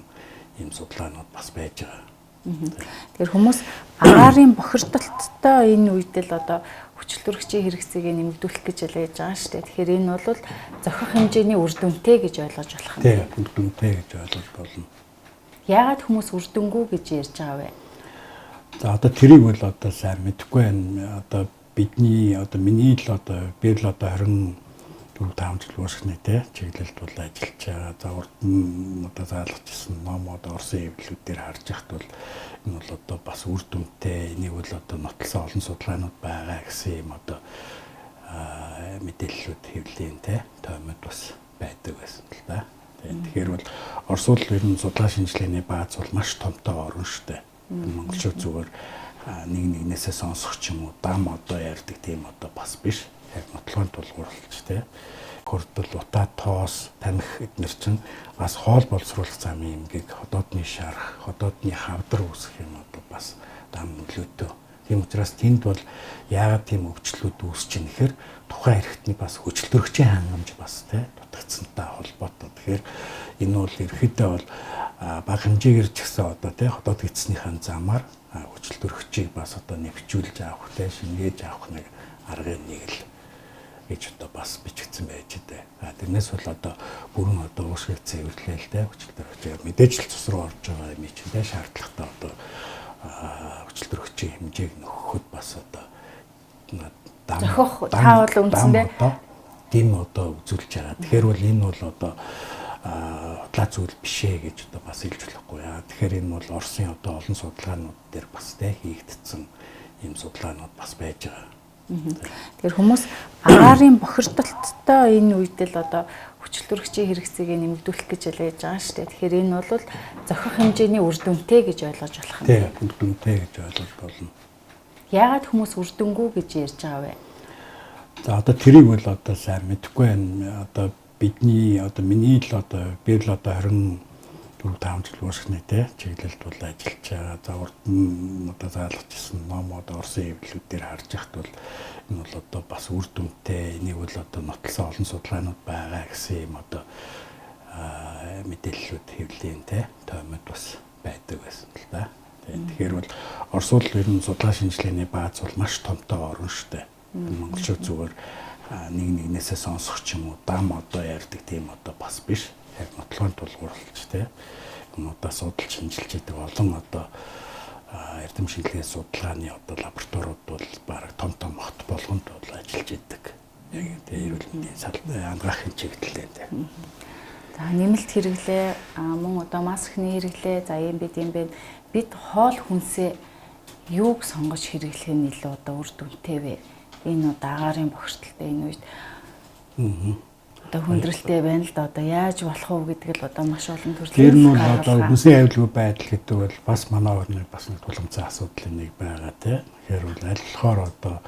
ийм судалгаанууд бас байж байгаа. Тэгэхээр хүмүүс агарын бохирдолттой энэ үед л одоо хүчил төрөгчийн хэрэгцээг нэмэгдүүлэх гэж ялгаж байгаа шүү дээ. Тэгэхээр энэ бол зохих хэмжээний үр дүнтэй гэж ойлгож болох юм. Тийм, үр дүнтэй гэж ойлгож болно. Яагаад хүмүүс үр дүнгүй гэж ярьж байгаа вэ? За одоо тэрийг бол одоо сайн мэдэхгүй байна. Одоо бидний одоо миний л одоо би л одоо 24-5 жил уушгины те чиглэлд бол ажиллаж байгаа. За урд нь одоо заалгажсэн номууд Оросын хэвлэлүүд дээр харж яхад бол энэ бол одоо бас үр дүнтэй энийг бол одоо нотлсон олон судалгаанууд байгаа гэсэн юм одоо мэдээллүүд хэвлэлийн те томьёод бас байдаг байсан л да. Тэгэхээр бол Орос улс ер нь судалгаа шинжилгээний бааз бол маш томтой орн шүү дээ. Монголчууд зүгээр нэг нэгнээсээ сонсох ч юм уу дам одоо ярьдаг тийм одоо бас биш. Яг нотлохын тулгуурлаж тий. Хурдл, утаа тоос, тамхи эднэр чинь бас хоол боловсруулах замын эмгийг ходоодны шарах, ходоодны хавдар үүсэх юм одоо бас дам нөлөөтэй. Тийм учраас тэнд бол яагаад тийм өвчлөлүүд үүсэж ийн гэхээр тухайн эрхтний бас хүчил төрөгчийн хангамж бас тий дутагдсантай холбоотой. Тэгэхээр энэ бол ерөөхдөө бол бага хэмжээгээр ч гэсэн одоо тий ходоод эцснийхэн замаар хүчил төрөгчийг бас одоо нэвчүүлж авах тий шингээж авах нэг аргын нэг л гэж одоо бас бичигдсэн байж дээ. Тэрнээс бол одоо бүрэн одоо уушгийг цэвэрлээл тий хүчил төрөгчээр мэдээж л цус руу орж байгаа юм чинь тий шаардлагатай одоо хүчил төрөгчийн хэмжээг нөхөхөд бас одоо зохих та бол үндсэндээ тийм одоо үзүүлж байгаа. Тэгэхээр бол энэ бол одоо худлаа зүйл биш ээ гэж одоо бас хэлж болохгүй яа. Тэгэхээр энэ бол Оросын одоо олон судалгаанууд дээр бас тэ хийгдсэн ийм судалгаанууд бас байж байгаа. Тэгэхээр хүмүүс агарын бохирдолттой энэ үед л одоо хүчил төрөгчийн хэрэгцээг нэмэгдүүлэх гэж ялгаж байгаа шүү дээ. Тэгэхээр энэ бол зохих хэмжээний үр дүнтэй гэж ойлгож болох юм. Тийм, үр дүнтэй гэж ойлгож болно. Яагаад хүмүүс үр дүнгүй гэж ярьж байгаа вэ? За одоо тэрийг бол одоо сайн мэдэхгүй байна. Одоо бидний одоо миний л одоо би л одоо 24-5 жил уушгины те чиглэлд бол ажиллаж байгаа. За урд нь одоо заалгажсэн номууд Оросын хэвлэлүүд дээр харж яхад бол энэ бол одоо бас үр дүнтэй энийг бол одоо нотлсон олон судалгаанууд байгаа гэсэн юм одоо мэдээллүүд хэвлэлийн те томьёод бас байдаг байсан л да. Тэгэхээр бол Орос улс ер нь судалгаа шинжилгээний бааз бол маш томтой орн шүү дээ. Монголчууд зүгээр нэг нэгнээсээ сонсох ч юм уу дам одоо ярьдаг тийм одоо бас биш. Яг нотлохын тулгуурлаж тий. Юмудаа судалж шинжилж идэг олон одоо эрдэм шинжилгээ судалгааны одоо лабораториуд бол баг том хот болгонд бол ажиллаж идэг. Яг тийм эрүүл мэндийн хангахын чиглэлээр тий. За нэмэлт хэрэглээ мөн одоо маскны хэрэглээ за юм бэ бид хоол хүнсээ юуг сонгож хэрэглэх нь илүү одоо үр дүнтэй вэ? Энэ одоо агарын бохирдолтой энэ үед. одоо хүндрэлтэй байна л да. Одоо яаж болох вэ гэдэг л одоо маш олон Тэр төрлийн нь бол одоо хүнсний аюулгүй байдал гэдэг бол бас манай орны бас нэг тулгымцсан асуудлын нэг байгаа тийм. Тэгэхээр бол аль болохоор одоо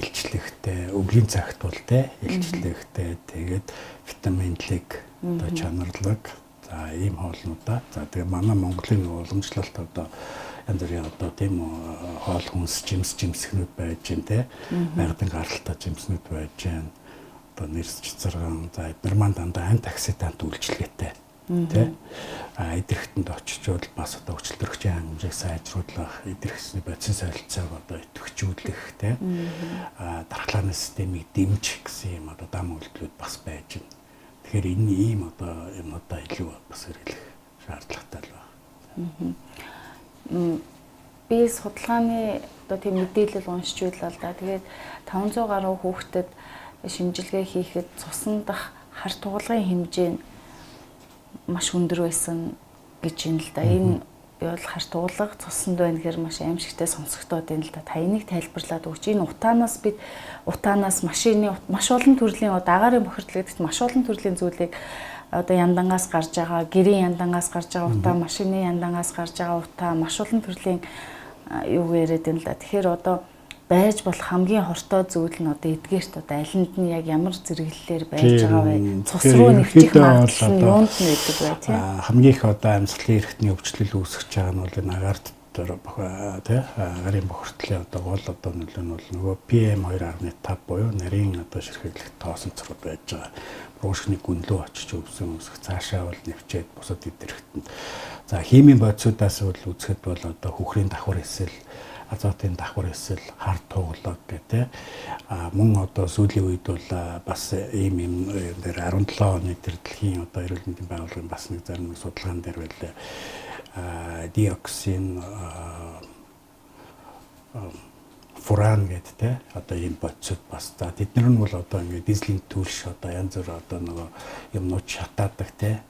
илчлэгтэй, өвлийн цагт бол тийм илчлэгтэй тэгээд витамин D одоо чанарлаг за ийм хоолнуудаа. За тэгээ манай Монголын уламжлалт одоо янз бүрийн одоо тийм хоол хүнс жимсгнүүд байж гэн тийм. Байгалийн гаралтай жимснүүд байж гэн. Одоо нэрс цэцэргэн за эдгээр маань дандаа антиоксидант үйлчлэгээтэй тийм. Идэрхтэнд очичвол бас одоо хүчил төрөгчийн хангамжийг сайжруулах, идэрхсний бодис солилцоог одоо идэвхжүүлэх тийм. Дархлааны системийг дэмжих гэсэн юм одоо дам үйлдэлүүд бас байж гэн. Тэгэхээр энэ ийм одоо юмудаа илүү бас хэрэглэх шаардлагатай л байна. Би судалгааны одоо тийм мэдээлэл уншиж байлаа л да. Тэгээд 500 гаруй хүүхдэд шимжилгээ хийхэд цусан дах хар тугалгын хэмжээ нь маш өндөр байсан гэж юм л да. Энэ бол хар тугалга цусанд байна гэхээр маш аимшигтай сонсогдоод байна л да. Та энийг тайлбарлаад өгч. Энэ утаанаас машины маш олон төрлийн одоо агаарын бохирдол гэдэгт маш олон төрлийн зүйлийг одоо яндангаас гарч байгаа, гэрийн яндангаас гарч байгаа утаа, машины яндангаас гарч байгаа утаа маш олон төрлийн юу яриад байна л да. Тэгэхээр одоо байж болох хамгийн хортой зүйл нь одоо эдгээрт одоо алинд нь яг ямар зэрэглэлээр байж байгаа вэ? Цус руу нэвчих магадлал нь юунд нь байдаг вэ тийм? Хамгийн их одоо амьсгалын эрхтний өвчлөл үүсгэж байгаа нь бол энэ агаарт тий агарын бохирдлын одоо гол одоо нөлөө нь бол нөгөө PM2.5 буюу нарийн одоо ширхэглэх тоосонцрууд байж байгаа. Уушгины гүнлөө очиж өвсөн үсэх цаашаа бол нэвчээд бусад идэрхтэнд. За химийн бодисудаас бол үзэхэд бол одоо хүүхрийн давхар эсэл, азотын давхар эсэл, хар туглаг гэдэг. Мөн одоо сүүлийн үед бол бас ийм дээр 17 оны тэр дэлхийн одоо эрүүл мэндийн байгууллагын бас нэг зарим судалгаан дээр байлаа. Диоксин фуран гэдэг те одоо ийм бодисууд бас за тэднэр нь бол одоо ингээд дизелийн түлш одоо янз бүр одоо нөгөө юмнууд шатаадаг те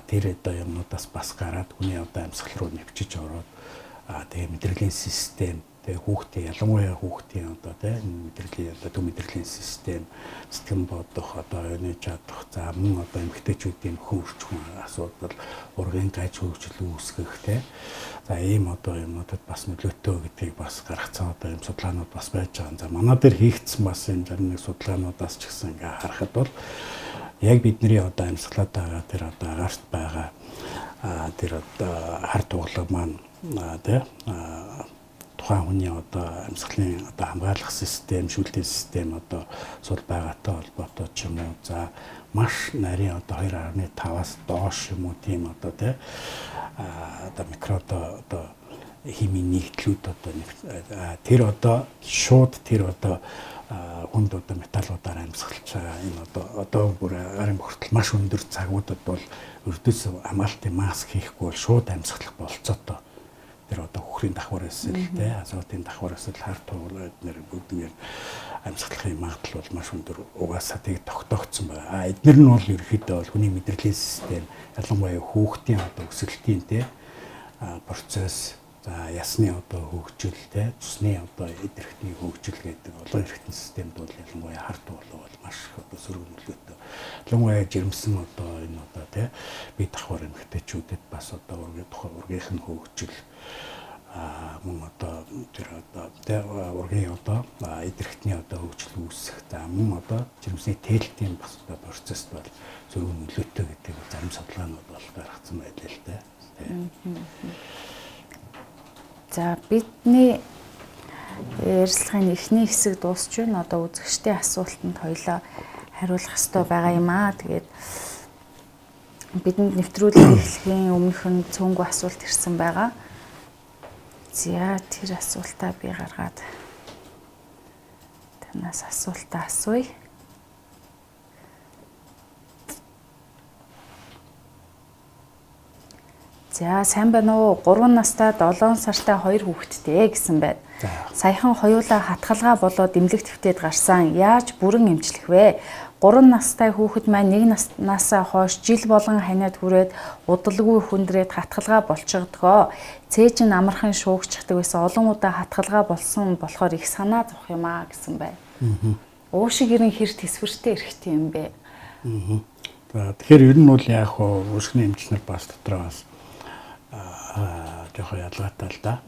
тэр одоо юмнуудаас бас гараад хүний одоо амьсгал руу нэвчиж ороод тэгээ мэдрэлийн систем тэгээ хүүхдийн ялангуяа хүүхдийн одоо те мэдрэлийн одоо төв мэдрэлийн систем сэтгэн бодох одоо юуны чадах за мөн одоо эмэгтэйчүүдийн хөвчхөн асуудал ургийн гаж хөвчлөл үүсгэх те за ийм одоо юмнуудад бас нөлөөтэй гэдгийг бас гаргацсан одоо юм судалгаанууд бас байж байгаа. За манай дээр хийгдсэн бас энэ зарим нэг судалгаануудаас ч гэсэн ингээ харахад бол яг бидний одоо амьсгалаад байгаа тэр одоо агаарт байгаа тэр одоо хар тугалаг маань тэ тухайн хүний одоо амьсгалын одоо хамгаалах систем, шүүлтийн систем одоо сул байгаатай холбоотой ч юм уу. За маш нарийн одоо 2.5-аас доош юм уу тийм одоо тэ одоо микро одоо химийн нэгдлүүд одоо тэр одоо шууд тэр одоо хүнд одоо металлуудаар амьсгалж байгаа энэ одоо бүр агарын бохирдол маш өндөр цагуудад бол өрдөөс хамгаалтын маск хийхгүй бол шууд амьсгалах болцоотой. Тэр одоо хүүхрийн давхар эсэл те азотын давхар эсэл хар тугалаг нэр бүгдээр амьсгалахын магадлал бол маш өндөр угаасаа тийг тогтоогдсон байна. Эдгээр нь бол ерөөхдөө бол хүний мэдрэлийн систем ялангуяа хүүхдийн одоо өсөлтийн те процесс за ясны одоо хөгжил те цусны одоо идэрхтний хөгжил гэдэг олон эрхтэн системд бол ялангуяа хар тугалаг бол маш их одоо сөрөг нөлөөтэй. Ялангуяа жирэмсэн одоо энэ одоо те бие давхар эмэгтэйчүүдэд бас одоо ургийнх нь хөгжил мөн одоо тэр одоо тэ ургийн одоо идэрхтний одоо хөгжил үүсэх за мөн одоо жирэмсний тээлтийн бас одоо процессд бол сөрөг нөлөөтэй гэдэг зарим судалгаанууд бол гаргацсан байлаа л дээ. За бидний ярилцлагын эхний хэсэг дуусч байна. Одоо үзэгчдийн асуултанд хоёлаа хариулах ёстой байгаа юм аа. Тэгээд бидэнд нэвтрүүлэг эхлэхийн өмнөхөн цөөнгөө асуулт ирсэн байгаа. За тэр асуултаа би гаргаад танаас асуултаа асууя. За сайн байна уу? 3 настай 7 сартай 2 хүүхэдтэй гэсэн байна. Саяхан хоёулаа хатгалгаа болоод эмнэлэг твтээд гарсан. Яаж бүрэн эмчлэх вэ? 3 настай хүүхэд маань 1 наснасаа хойш жил болгон ханиад хүрээд удалгүй хүндрээд хатгалгаа болчихдгоо. Цээж нь амархан шуугчдаг байсан. Олон удаа хатгалгаа болсон болохоор их санаа зовх юм аа гэсэн байна. Уушиг ирэн хэр тэсвэртэй эрэхтэй юм бэ? За тэгэхээр ер нь бол яг хоо өсгний эмчнэр бас дотроо бас жоохон ялгаатай л да.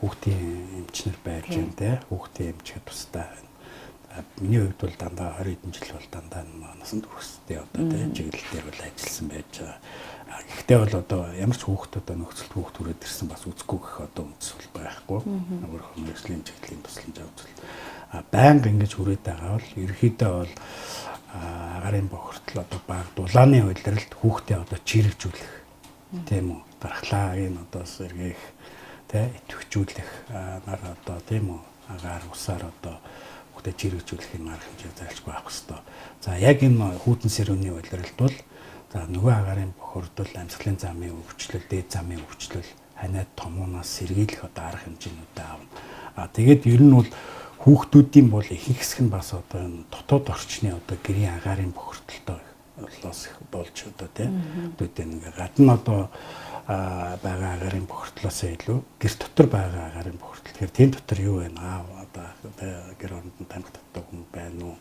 Хүүхдийн эмчнэр байж байна те. Хүүхдийн эмчгээ тустай байна. Миний хувьд бол дандаа 20 хэдэн жил бол дандаа насан туршдээ одоо те чиглэлээр бол ажилласан байж байгаа. Гэхдээ бол одоо ямар ч хүүхд одоо нөхцөлт хүүхд төрөөд ирсэн бас үзэхгүй гэх одоо үндэс бол байхгүй. Өөрөөр мэргэжлийн чиглэлийн тусламж үзэл. Байнга ингэж хүрээд байгаа бол ерөөхдөө бол агарын бохирдол одоо баг дулааны үйлрэлд хүүхдээ одоо чирэгжүүлэх тийм үү дархлаагийн одоо сэргээх тэ идэвхжүүлэх нар одоо тийм үү агаар усаар одоо хүүхдээ чирэгжүүлэхийг нар хэмжээ зайлшгүй авах хэрэгтэй. За яг энэ хүйтэн сэрүүний үйлрэлд бол за нөгөө агарын бохирдол амьсгалын замын өвчлөл дээд замын өвчлөл ханиад томоноос сэргийлэх одоо арга хэмжээнүүдээ аавна. Тэгээд ер нь бол хүүхдүүдийн бол ихэнх хэсэг нь бас одоо энэ дотоод орчны одоо гэрийн агарын бохирдолтой болоос их болж одоо тийм үүдээ ингээ гадна одоо байгаа агарын бохирдлоос илүү гэр дотор байгаа агарын бохирдол. Тэгэхээр тийм дотор юу байна? Одоо гэр оронд тамхи татдаг хүн байна уу?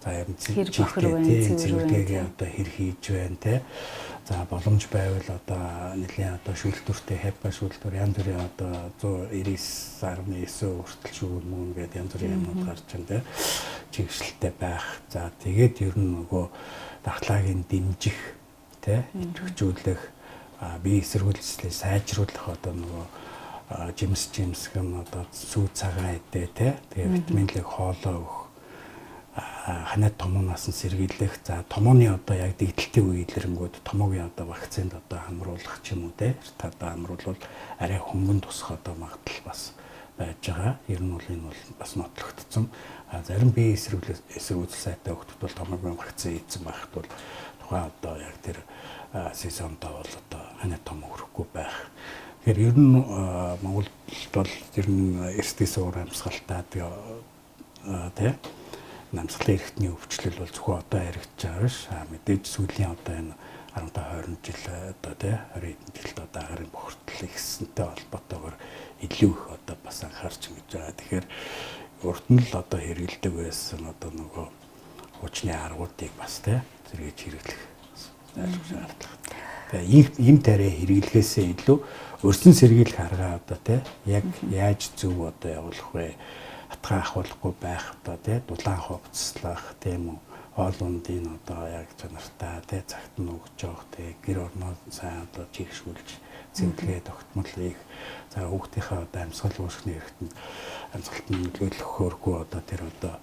За ер нь зэрэгтэйгээ одоо хэр хийж байна те. За боломж байвал одоо нэлийн одоо шүүлтүртэй хепа шүүлтүр янз бүрийн одоо 199.9 хүртэл шүүмөн гэдэг янз бүрийн юмнууд гарч байна те. Чигшэлтэй байх. За тэгээд ер нь нөгөө дархлаагийн дэмжих те идэвхжүүлэх бие эсэргүүцлээ сайжруулах одоо нөгөө жимсгэн одоо сүү цагаан идэ те. Тэгээд витаминлэг хоолоо өгөх ханиад томооноос нь сэргийлэх. За томооны одоо яг дэгдэлтийн үеэлрэнгүүд томоогийн одоо вакцинд одоо хамруулах ч юм уу те. Одоо хамруулвал арай хөнгөн тусах одоо магадлал бас байж байгаа. Ер нь бол энэ бол бас нотлогдсон. Зарим бие эсэргүүцэл сайтай хүүхдүүд бол томоогийн вакцин хийсэн байхад бол тухайн одоо яг тэр сезондоо бол одоо ханиад том өрөхгүй байх. Тэгэхээр ер нь Монголд бол ер нь эрсдээс уур амьсгалтай тэгээ намсгалын эрхтний өвчлөл бол зөвхөн одоо яригдж байгаа ш. Мэдээж сүүлийн одоо энэ 15-20 жил одоо тий 20 хэдэн жилд одоо агарын бохирдол ихсэнтэй холбоотойгоор илүү их одоо бас анхаарч ингэж байгаа. Тэгэхээр урд нь л одоо хэрэгэлдэг байсан одоо нөгөө хуучны аргуудыг бас тий зэрэгж хэрэглэх шаардлага. Тэгээ им тарай хэрэглэхээсээ илүү өрсөн сэргийлэх арга одоо тий яг яаж зөв одоо явуулах вэ? Хатгаа ахуулахгүй байх одоо тий дулаан хувцслах тийм үү хоол ундын одоо яг чанартай тий цагт нь өгч явах тий гэр орноо сайн одоо чигшүүлж зэмлэгээ тогтмол их за хүүхдийнхээ одоо амьсгал үүсгэний хэрэгтэнд амьсгалт нь нөлөөлөх хөргөө одоо тэр одоо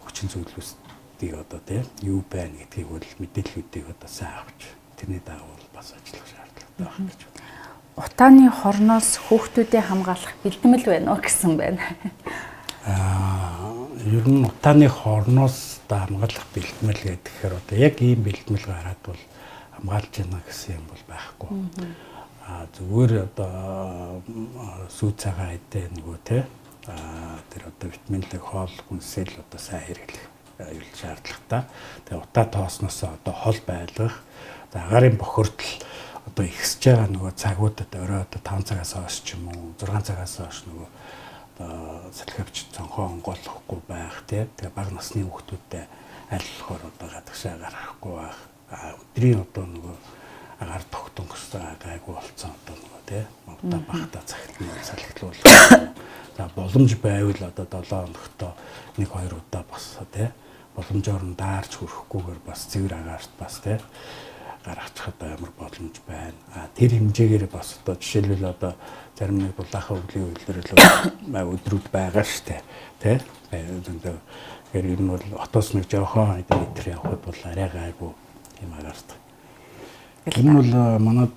хүчин зүйлсүүдийг одоо тий юу байна гэдгийг бол мэдээллүүдийг одоо сайн авч тэрний дагуу бас ажиллах шаардлагатай байна гэж байна. Утааны хорноос хүүхдүүдээ хамгаалах бэлтгэл байна уу гэсэн байна. Ер нь утааны хорноос хамгаалах бэлтгэл гэхээр одоо яг ийм бэлтгэл гараад бол хамгаалж яана гэсэн юм бол байхгүй. Зүгээр одоо сүү цагаан идэ нөгөө те тэр одоо витаминлэг хоол хүнсэл одоо сайн хэрэглэх аюул шаардлагатай. Тэгээ утаа тоосноос одоо хол байлгах. За агарын бохирдол одоо ихсэж байгаа нөгөө цагуудад орой одоо 5 цагаас хойш ч юм уу 6 цагаас хойш нөгөө салхивч цонхоо онгойлохгүй байх тий. Тэгээ бага насны хүүхдүүдтэй аль болохоор одоо гадагшаа гарахгүй байх. Өдрийн одоо нөгөө агаар тогтонгос гайгүй болцсон одоо нөгөө тий. Мовта багтаа цагт нь салхилуулах. За боломж байвал одоо 7 хоногт 1-2 удаа босоо тий. Боломжоор нь даарч хүрэхгүйгээр бас цэвэр агаарт бас тий гаргачих одоо ямар боломж байна. Тэр хэмжээгээр бас одоо жишээлбэл одоо зарим нэг дулаахан өвлийн үйлдвэрлэл өдрүүд байгаа штэ тий. Тэгэхээр ер нь бол отоос нэг жоохон метр явхад бол арай гайгүй тийм агаарт. Энэ бол манад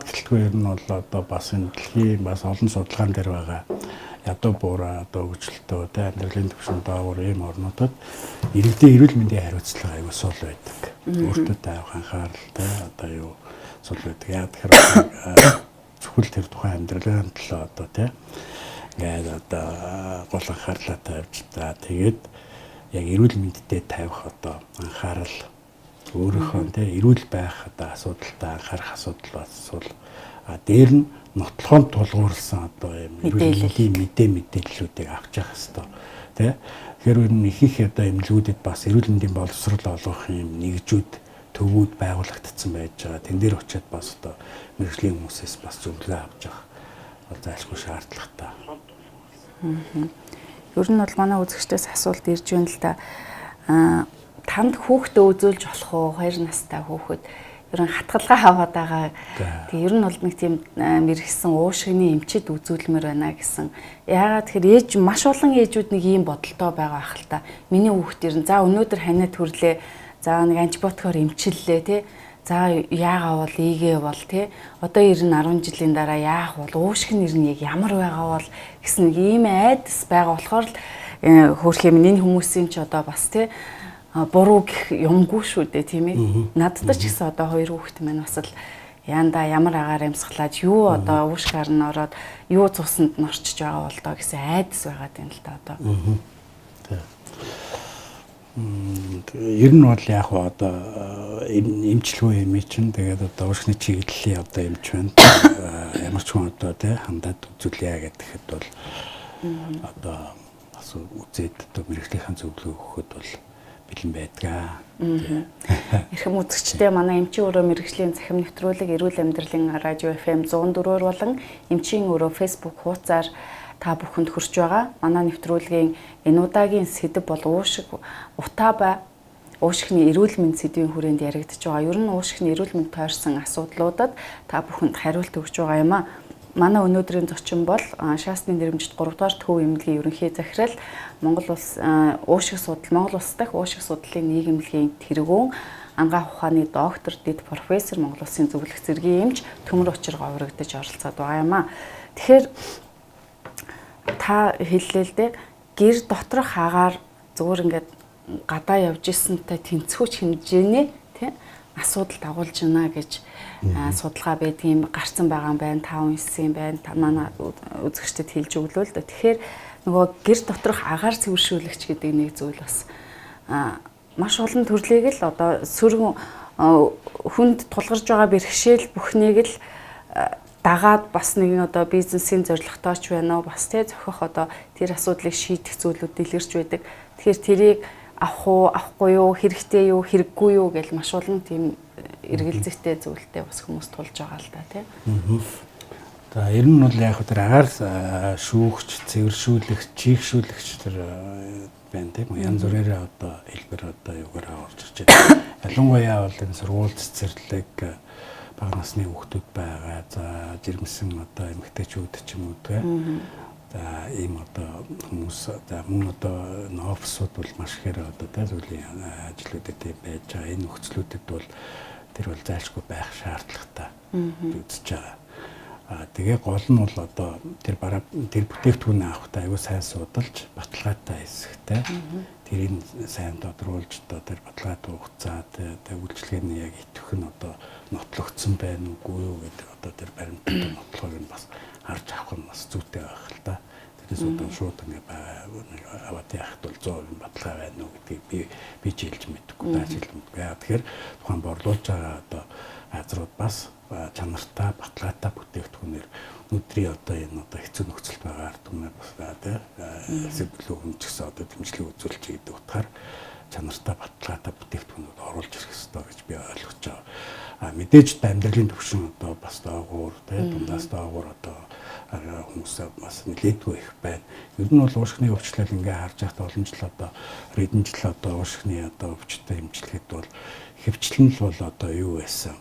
гэлтгүй ер нь бол одоо бас энэ дэлхийн бас олон судалгаан дээр байгаа ядуу буураа одоо хөгжилтөө тий амьдралын түвшин доогуур ийм орнуудад иргэдийн эрүүл мэндийн хариуцлага аюул сул байдаг. Өөртөө тавих анхаарал тий одоо юу сул байдаг. Яг тэгэхээр зөвхөн тэр тухайн амьдралын төлөө одоо тий ингээд одоо гол анхаарлаа тавьж за тэгээд яг эрүүл мэндэд тавих одоо анхаарал өөрийнхөө тий эрүүл байх одоо асуудалтай анхаарах асуудал бас дээр нь нотлохонд тулгуурласан одоо юм эрүүл мэндийн мэдээллүүдийг авч явах хэрэгтэй тий Тэгэхээр энэ их одоо эмнэлгүүдэд бас эрүүл мэндийн боловсрол олгох юм нэгжүүд төвүүд байгуулагдсан байж байгаа. Тэн дээр очиад бас одоо мэргэжлийн хүмүүсээс бас зөвлөгөө авч явах зайлшгүй шаардлагатай. Ер нь бол манай үзэгчдээс асуулт ирж байна л да. Танд хүүхдээ үзүүлж болох уу? 2 настай хүүхэд ер нь хатгалгаа аваад байгаа. Тэгээ ер нь бол нэг тийм мэрэгсэн уушигны эмчэд үзүүлмээр байна гэсэн. Яагаад тэгэхээр маш олон ээжүүд нэг ийм бодолтой байгаа ах л та. Миний хүүхд ер нь за өнөөдөр ханиад хүрлээ. За нэг антибиотикоор эмчиллээ тий. За яагаа бол ийгээ бол тий. Одоо ер нь 10 жилийн дараа яах бол уушиг нь ер нь яг ямар байгаа бол гэсэн нэг ийм айдас байгаа болохоор л хөөх юм энэ хүмүүсийн ч одоо бас тий буруу гэх юмгүй шүү дээ тийм ээ. Надад ч гэсэн одоо 2 хүүхэд маань бас л яанда ямар агаар амьсгалаад юу одоо уушгаар нь ороод юу цусанд нь орчиж байгаа бол доо гэсэн айдас байгаад байна л да одоо. Ер нь бол яг одоо эмчилгүй юм чинь тэгээд одоо уушгины чиглэлийн одоо эмч байна. Ямар ч хүн одоо тий хандаад үзүүлье гэхэд бол одоо бас үзээд одоо мэрэгжлийнхэн зөвлөгөө өгөхөд бол бэлэн байдгаа. Эрхэм үзэгчдээ манай эмчийн өрөө мэргэжлийн цахим нэвтрүүлэг эрүүл амьдралын радио FM 104-оор болон эмчийн өрөө Facebook хуудасаар та бүхэнд хүрч байгаа. Манай нэвтрүүлгийн энэ удаагийн сэдэв бол уушиг утаа уушигны эрүүл мэнд сэдвийн хүрээнд яригдж байгаа. Ер нь уушигны эрүүл мэнд тойрсон асуудлуудад та бүхэнд хариулт өгж байгаа юм а. Манай өнөөдрийн зочин бол шаасны нэрмжит 3 дугаар төв эмнэлгийн ерөнхий захирал Монгол улс уушиг судал Монгол улс дахь уушиг судлалын нийгэмлэгийн тэргүүн ангаа ухааны доктор дэд профессор Монгол улсын зөвлөх зэргийн эмч Төмөр Учир Говрагдаж оролцоод байгаа юм а. Тэгэхээр та хэллээ л дээ гэр доторх агаар зүгээр ингээд гадаа явж ирсэнтэй тэнцвүүч хэмжээний тий асуудал дагуулж байна гэж судалгаа байдгийн гарцсан байгаа юм байна. 5-9 юм байна. Манай үзэгчдэд хэлж өглөө л да. Тэгэхээр нөгөө гэр доторх агаар цэвэршүүлэгч гэдэг нэг зүйл бас маш олон төрлийг л одоо сөргөн хүнд тулгарч байгаа бэрхшээл бүхнийг л дагаад бас нэг одоо бизнесийн зорилготой ч байна уу бас тий зохих одоо тэр асуудлыг шийдэх зүйлүүд дэлгэрч байдаг. Тэгэхээр тэрийг авах уу, авахгүй юу, хэрэгтэй юу, хэрэггүй юу гэж маш олон тийм эргэлзээтэй зүйлтэй бас хүмүүс тулж байгаа л да тий. За ер нь бол яг тэр агаар шүүгч, цэвэршүүлэгч, чийгшүүлэгч тэр байна тийм үү. Янз бүрээр одоо хэлбэр одоо юугаар орж ирж байна. Ялангуяа бол энэ сургууль цэцэрлэг бага насны хүүхдүүд байгаа. За жирэмсэн одоо эмэгтэйчүүд ч юм уу тий. За ийм одоо хүмүүс за мөн одоо офисууд бол маш ихээр одоо тий зүйлийн ажлуудад байж байгаа. Энэ нөхцлүүдэд бол тэр бол зайлшгүй байх шаардлагатай үзэж байгаа. Тэгээ гол нь бол одоо тэр бараа тэр бүтээгдэхүүн авахдаа аюу сайн судалж баталгаатай хэсэгтэй тэрийг сайн тодруулж одоо тэр баталгаатай хугацаа тэр үйлчлэгээ нь яг итгэх нь одоо нотлогдсон байна уугүй юу гэдэг одоо тэр баримттай нотлохыг нь бас харж авах нь бас зүйтэй байх л та. Тэрээс одоо шууд ингээ аваад яхад бол 100% баталгаа байна уу гэдгийг би жилж мэдэхгүй таашилмдгүй. Тэгэхээр тухайн борлуулж байгаа одоо газрууд бас чанартай баталгаатай бүтээгдэхүүнээр өдрийн одоо энэ одоо хэцүү нөхцөлд байгаа ард түмээ бас сэвлүү хүн ч гэсэн одоо дэмжлэг үзүүлж гэдэг утгаар чанартай баталгаатай бүтээгдэхүүнүүд оруулж ирэх ёстой гэж би ойлгож байгаа. Мэдээж амьдралын түвшин одоо бас доогуур дундаас доогуур одоо хүмүүс бас нэлээдгүй их байна. Ер нь бол уушигны өвчлөл ингээ харж байхад олон жил одоо хэдэн жил одоо уушигны одоо өвчтөд эмчилгээд бол хэвчлэн л бол одоо юу байсан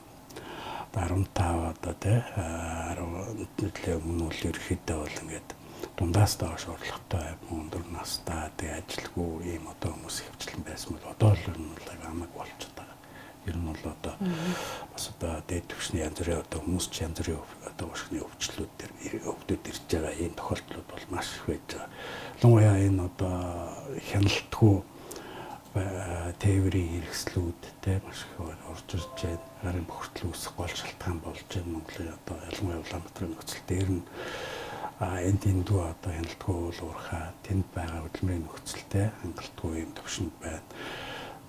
15 одоо тий 10 жилийн өмнө бол ерөөхдөө бол ингээд дундаас доош орлоготой өндөр настай тий ажилгүй ийм одоо хүмүүс хэвчлэн байсан бол одоо л нэг амаг болчиход байгаа. Ер нь бол одоо бас одоо дээд түвшний янз бүрийн одоо хүмүүс ч янз бүрийн одоо уушгины өвчлүүд төр өвдөд ирж байгаа ийм тохиолдлууд бол маш их байж байгаа. Ялангуяа энэ одоо хяналтгүй тээврийн хэрэгслүүд те маш их орж ирж байна. Гарын бохирдол үүсэх гол шалтгаан болж байна. Монголын одоо ялангуяа Улаанбаатарын нөхцөл дээр нь энд эндүү одоо хяналтгүй уул уурхай тэнд байгаа хөдөлмөрийн нөхцөлтэй хангалтгүй юм төвшөнд байна.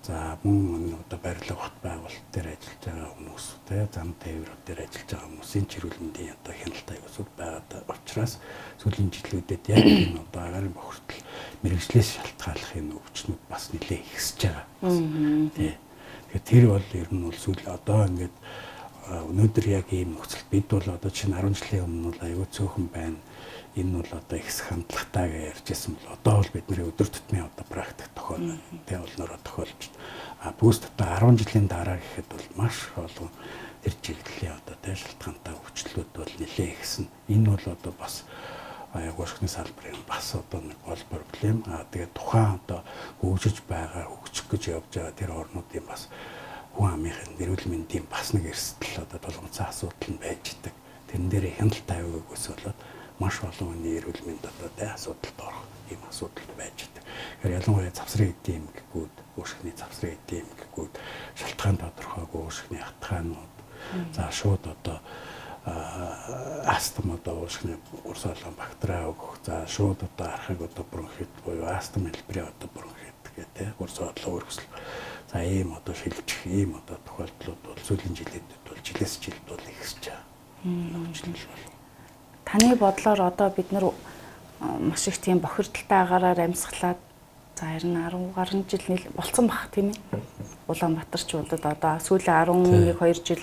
За мөн одоо барилга хот байгуулалт дээр ажиллаж байгаа хүмүүс те зам тээврүүд дээр ажиллаж байгаа хүмүүсийн чирүүл мэндийн одоо хяналт аюулсууд байгаа учраас сүүлийн жилүүдэд яг энэ одоо гарын бохирдол мэрэгжлээс шалтгааллахын өвчнүүд бас нэлээд ихсэж байгаа. Тий. Тэгэхээр тэр бол ер нь бол сүүл одоо ингээд өнөөдөр яг ийм нөхцөл бид бол одоо чинь 10 жилийн өмнө бол аюул цөөхөн байна. Энэ бол одоо ихсэх хандлагатай гэж ярьжсэн бол одоо бол бидний өдөр тутмын одоо практик тохиолно. Тэ олнороо тохиолж. Бүүст одоо 10 жилийн дараа гэхэд бол маш олон тэр чиглэлийн одоо тэ шалтгаантай өвчлөлүүд бол нэлээд ихсэн. Энэ бол одоо бас уушгины салбарын бас одоо нэг гол проблем. Тэгээд тухайн одоо хөгжиж байгаа, хөгжих гэж явж байгаа тэр орнуудын бас хүн амын эрүүл мэндийн бас нэг эрсдэл одоо тулгымцсан асуудал нь байж идэг. Тэрэн дээр хяналт тавиаг өсвөлөд маш олон хүний эрүүл мэнд одоо тэ асуудалд орох ийм асуудал байж идэг. Тэгэхээр ялангуяа завсрын эдийн эмгэгүүд, уушгины завсрын эдийн эмгэгүүд, шалтгаан тодорхойгүй уушгины хатгаанууд, за шууд одоо астм одоо уушгины урс олгон бактери өгөх, за шууд одоо архаг одоо бронхит буюу астм хэлбэрийн одоо бронхит гэдэг урс орлоо өргөсөл. За ийм одоо шилжих ийм одоо тохиолдлууд бол сүүлийн жилүүдэд бол жилээс жилд бол ихсэж байгаа. Таны бодлоор одоо бид нар маш их тийм бохирдолтой агаараар амьсгалаад за 10 гаруй жил болцсон бах тийм ээ. Улаанбаатарч болоод одоо сүүлийн 11 2 жил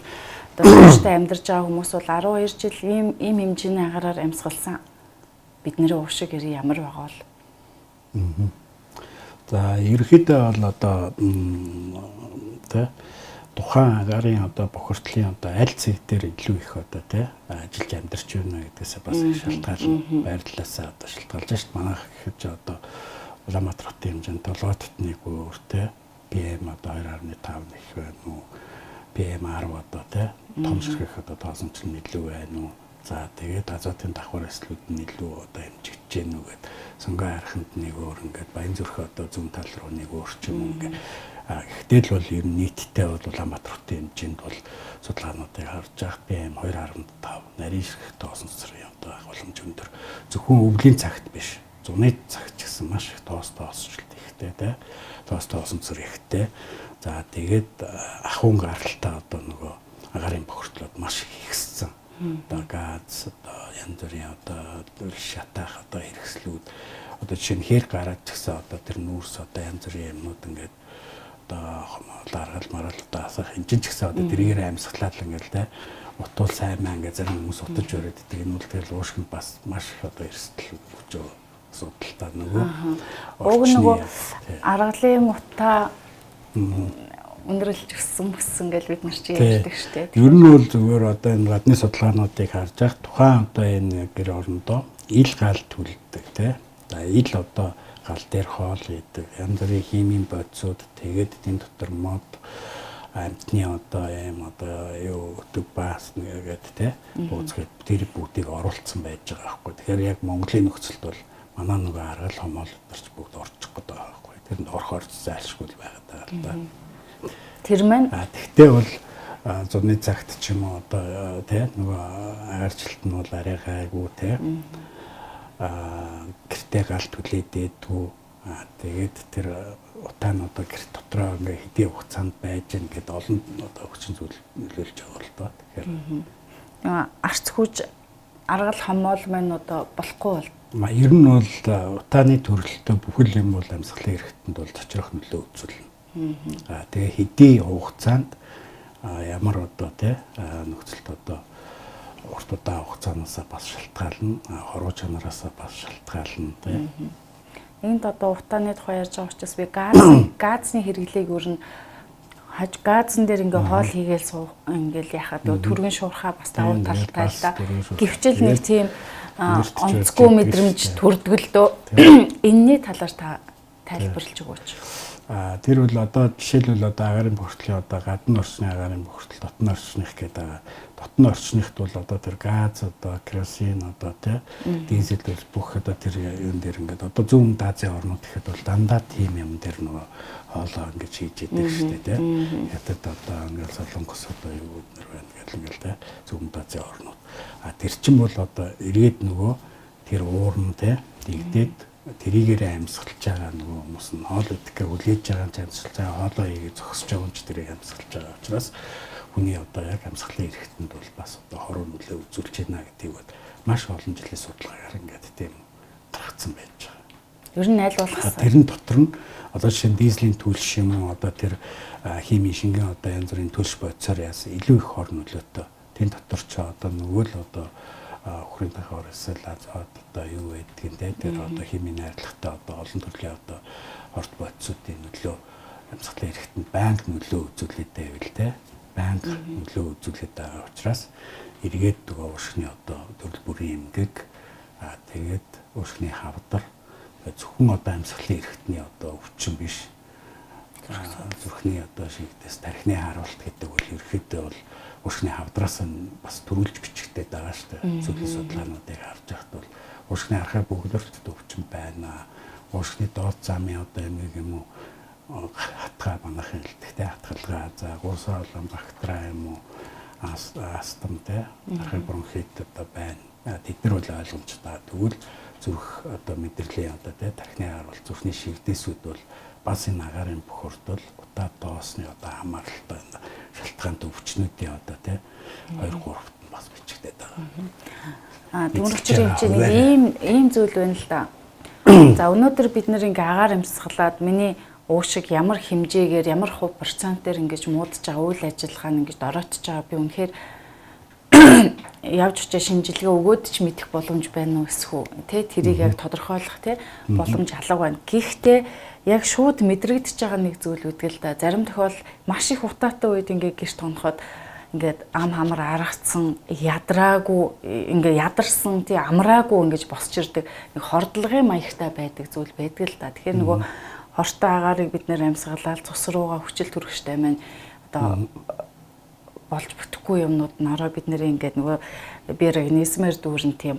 одоо өөртөө амьдарч байгаа хүмүүс бол 12 жил ийм хэмжээний агаараар амьсгалсан. Бидний уушиг ир ямар байгаа бол. За ерөнхийдөө бол одоо тэ тухайн агарын одоо бохирдлын одоо аль цэг дээр илүү их одоо тэ ажиллаж амьдарч байна гэдгээс бас шалтгаална. Байрлалаасаа одоо шалтгаалж шít манайх гэхэд ч одоо Улаанбаатар хотын хэмжээнд толгой дотны өөр тэ PM одоо 2.5 их байна уу? PM 10 одоо тэ том ширхэх одоо тоосонч нь илүү байна уу? За тэгээд азотын давхар эслүүд нь илүү одоо хэмжигдэж гэнэ үү гэд сонгоо хараханд нэг өөр ингээд Баянзүрх одоо зүүн тал руу нэг өөр ч юм уу ингээд гэхдээ л бол ер нь нийтдээ бол Улаанбаатар хотын хэмжээнд бол судалгаануудыг харж байгаа PM 2.5 нарийн ширхэх тоосон цэцрийн одоо боломж өндөр зөвхөн өвлийн цагт биш зуны цагт ч гэсэн маш их тоосчлт ихтэй тэ тоосон цэцэр ихтэй за тэгээд ахуйн гаралтай одоо нөгөө агарын бохирдлууд маш их ихссэн. Одоо газ одоо янз бүрийн одоо шатаах одоо хэрэгслүүд одоо жишээ нь хэр гараад ч гэсэн одоо тэр нүүрс одоо янз бүрийн юмнууд ингээд одоо ларгал марал одоо асах энэ ч гэсэн одоо тэрээр амьсгалаад ингээл те утуул сайн маа ингээд зарим хүмүүс утаж өрөөд идэг энэ бол тэгэл уушгинд бас маш их одоо эрсдэл өгч асуудалтай нөгөө уг нөгөө аргалын утаа өндөрлж өссөн гэж бид нар чи ярьдаг шүү дээ. Ер нь бол зүгээр одоо энэ гадны судалгаануудыг харж байгаа тухайн одоо энэ гэр орондоо ил гал төлдөг тий. За ил одоо гал дээр хоол идэг янз бүрийн химийн бодисууд тэгээд энэ дотор мод амтны одоо юм одоо юу өдөг баас нэгээд тий. Бууцгээд тэр бүгдийг оруулсан байж байгаа байхгүй. Тэгэхээр яг Монголын нөхцөлд бол манай нөгөө аргал хомоол өдөрч бүгд орчих гээд байгаа байхгүй. Тэрэнд орохоор зайлшгүй байгаад байгаа л да. Тэр маань тэгтээ бол зуны цагт ч юм уу одоо тий нөгөө агарчлалт нь бол арай гайгүй тий гэртээ гал түлээдээдгүй тэгээд тэр утаа нь одоо гэрт дотроо ингээ хэдийн хугацаанд байж гэн гэд олон одоо хүчин зүйл нөлөөлж байгаа л доо тэгэхээр арц хүч аргал хомоол маань одоо болохгүй бол ер нь бол утааны төрөлтөө бүхэл юм бол амьсгалын хэрэгтэнд бол зочрох нөлөө үзүүлнэ. Тэгээ хэдийн хугацаанд ямар одоо тий нөхцөлд одоо урт удаан хугацаанаас бас шалтгаална, хоруу чанараас бас шалтгаална тий. Энд одоо утааны тухай ярьж байгаа учраас би газны хэрэглээг өөр нь хаж газан дээр ингээ хоол хийгээл суух ингээл яхад түргэн шуурхаа бас давуу талтай л да. Гэвчл нэг тийм онцгүй мэдрэмж төрдөг л дөө. Энэний талаар та тайлбарлаж өгөөч. Тэр бол одоо жишээлбэл одоо агарын бохирдлын одоо гадны орчны агарын бохирдол дотны орчных гэдэг байгаа. Дотны орчныхт бол одоо тэр газ одоо керосин одоо тий дизель бүх одоо тэр юм дээр ингээд одоо зүүн Азийн орнууд гэхэд бол дандаа тийм юм дээр нөгөө хоолоо ингэж хийж идэг шүү дээ тий. Ятад одоо ингээд солонгос одоо юу нэр байна гэл ингээл тий зүүн Азийн орнууд. Тэр чин бол одоо эргээд нөгөө тэр уурн тий дигдээд тэрийгээрээ амьсгалж байгаа нөгөө хүмүүс нь хоол идэхгээ хүлээж байгаа ч амьсгалж байгаа хоолоо ийгээ зогсож байгаа ч тэрийг амьсгалж байгаа учраас хүний одоо яг амьсгалын хэрэгтэнд бол бас одоо хоруу нөлөө үзүүлж байна гэдгийг бол маш олон жилийн судалгаагаар ингээд тийм гаргацсан байж байгаа. Ер нь аль болох тэрэн дотор нь одоо жишээ нь дизелийн түлш юм уу одоо тэр химийн шингэн одоо янз бүрийн түлш бодисоор яасан илүү их хор нөлөөтэй. Тэн дотор ч одоо нөгөө л одоо өхрийн дахаар эсвэл азот одоо юу гэдгийг тэр одоо химийн найрлагатай одоо олон төрлийн одоо хорт бодисуудын нөлөө амьсгалын хэрэгтэнд байнга нөлөө үзүүлээд байвал те байнга нөлөө үзүүлээд байгаа учраас эргээд нөгөө уушгины одоо төрөл бүрийн эмгэг тэгээд уушгины хавдар зөвхөн одоо амьсгалын хэрэгтний одоо өвчин биш зүрхний одоо шигдээс тархины харуулт гэдэг бол ерөөхдөө бол уушгины хавдраас нь бас төрүүлж бичигдээд байгаа шүү дээ. Зөвхөн судалгаануудыг харж байхад бол уушгины харахаар бүгдөрт өвчин байна. Уушгины доод замын одоо эмгэг юм уу хатгаа манайхан хэлдэгтэй хатгалгаа за гурсаа болон бактери юм уу астмтэй архи бронхит одоо байна. Тэд нар бол ойлгомжтой. Тэгвэл зүрх одоо мэдрэлийн одоо тархины харуул зүрхний шигдээсүүд бол бас энэ агаарын бохорд бол удаа доосны одоо хамааралтай шалтгаантай өвчнүүдийн одоо 2-3-т нь бас бичигдээд байгаа. Дүүрэгчрийн хэмжээний ийм зүйл байна л да. За өнөөдөр бид нэр ингээ агаар амьсгалаад миний уушиг ямар хэмжээгээр ямар хувь процентээр ингэж муудаж байгаа үйл ажиллагаа нь ингэж дороотж байгаа би үнэхээр явж очиж шинжилгээ өгөөд ч мэдэх боломж байна уу эсвэл тэрийг яг тодорхойлох боломж алга байна. Гэхдээ яг шууд мэдрэгдэж байгаа нэг зүйл үүдгэл да. Зарим тохиол маш их утаатай үед ингээ гэрт тоноход ингээд ам хамар аргацсан ядраагүй ингээ ядарсан амраагүй ингэж босч ирдэг нэг хордлогын маягтай байдаг зүйл байдаг л да. Тэгэхээр нөгөө хортой агаарыг бид нэр амьсгалаад цус руугаа хүчил төрөхтэй маань одоо болж бүтэхгүй юмнууд нараа бид нэр ингээд нөгөө би организмээр дүүрэн тийм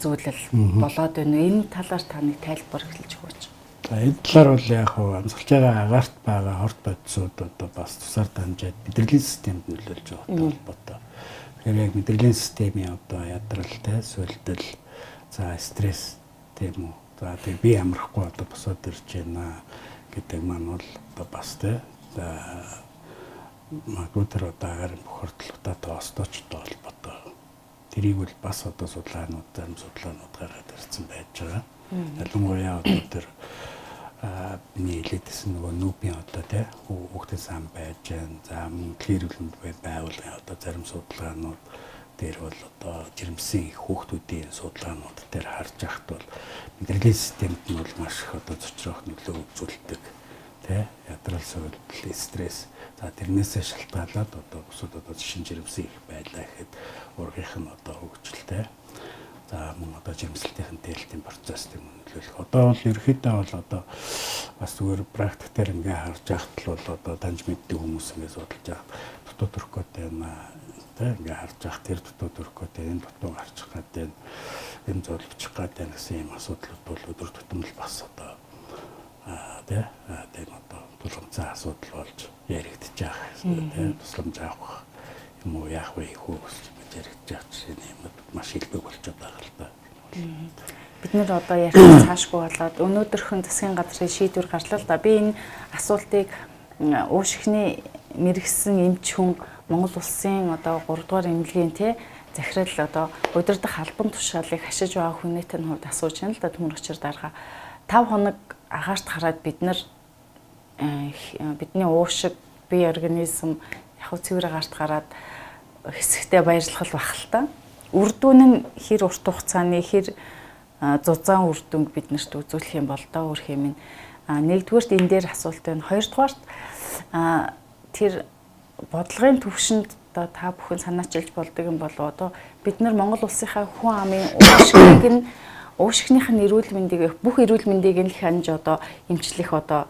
зүйлэл болоод байна. Энэ талаар та нэг тайлбар хэлж өгөөч. За энэ талаар бол яг хуу амьсгалж байгаа агаарт байгаа хорт бодисууд одоо бас тусаар дамжаад мэдрэлийн системд нөлөөлж байгаатай холбоотой. Тэгэхээр яг мэдрэлийн системийн одоо ядралтай сүлдэл за стресс тийм үү. За тэг би амрахгүй одоо босоод ирж байна гэдэг маань бол одоо бас магадгүй тэр одоо агарын бохирдлоготой тоостойчтой холбоотой. Тэрийг бол бас одоо судалгаанууд зарим судалгаанууд гаргаад ирсэн байж байгаа. Ялангуяа одоо тэр миний хэлээдсэн нөгөө нүүбийн одоо хүүхдийн сан байж байна. За клирүүлэнд байгуулгын одоо зарим судалгаанууд дээр бол одоо жирэмсэн хүүхдүүдийн судалгаанууд дээр харж байхад бол мэдрэлийн системд нь бол маш их одоо зочрох нөлөө үзүүлдэг. Ядрал сүлдэл стресс за тэрнээсээ шалтгаалаад одоо бусад одоо шин жирэмсэн их байлаа гэхэд ургийнх нь одоо хөгжилтэй. За мөн одоо жирэмслэлтийн дээлтийн процесс тийм нөлөөлөх. Одоо бол ерөөхдөө бол одоо бас зүгээр практик дээр ингээ харж байхад л бол одоо таньж мэддэг хүмүүс ингээ судалж байгаа. Дутуу төрөх гээд байна. Ингээ харж байхад тэр дутуу төрөх гээд энэ дутуу гарчих гээд байна. Энэ зүйл бичих гээд байна гэсэн юм асуудлууд бол өдөр тутмын бас одоо тийм одоо тулгымцаа асуудал болж яригдчих байгаа. Тусламж авах юм уу яах вэ хөө гэж яригдчих чинь юмуд маш илбэг болчиход байгаа л да. Бид нэр одоо ярих цаашгүй болоод өнөөдөрхөн засгийн газрын шийдвэр гарлаа л да. Би энэ асуултыг уушигны мэрэгсэн эмч хүн Монгол улсын одоо 3 дугаар эмнэлгийн захирал одоо удирдах албан тушаалыг хашиж байгаа хүнээтэй хувьд асууж байна л да. Төмөрөгчөр дарга 5 хоног агаарт хараад бидний уушиг бие организм яг цэвэр агаарт гараад хэсэгтээ баярлах бах л та. Үрдүүн нь хэр урт хугацааны хэр зузаан үрдүнг биднэрт үзүүлэх юм бол доо өөр хэмээн. Нэгдүгээрт энэ дээр асуулт байна. Хоёрдугаарт тэр бодлогын төвшөнд одоо та бүхэн санаачилж болдог юм болов одоо бид нар Монгол улсынхаа хүн амын уушгийг нь уушигных нь эрүүл мэндийг бүх эрүүл мэндийг нь хянж одоо эмчлэх одоо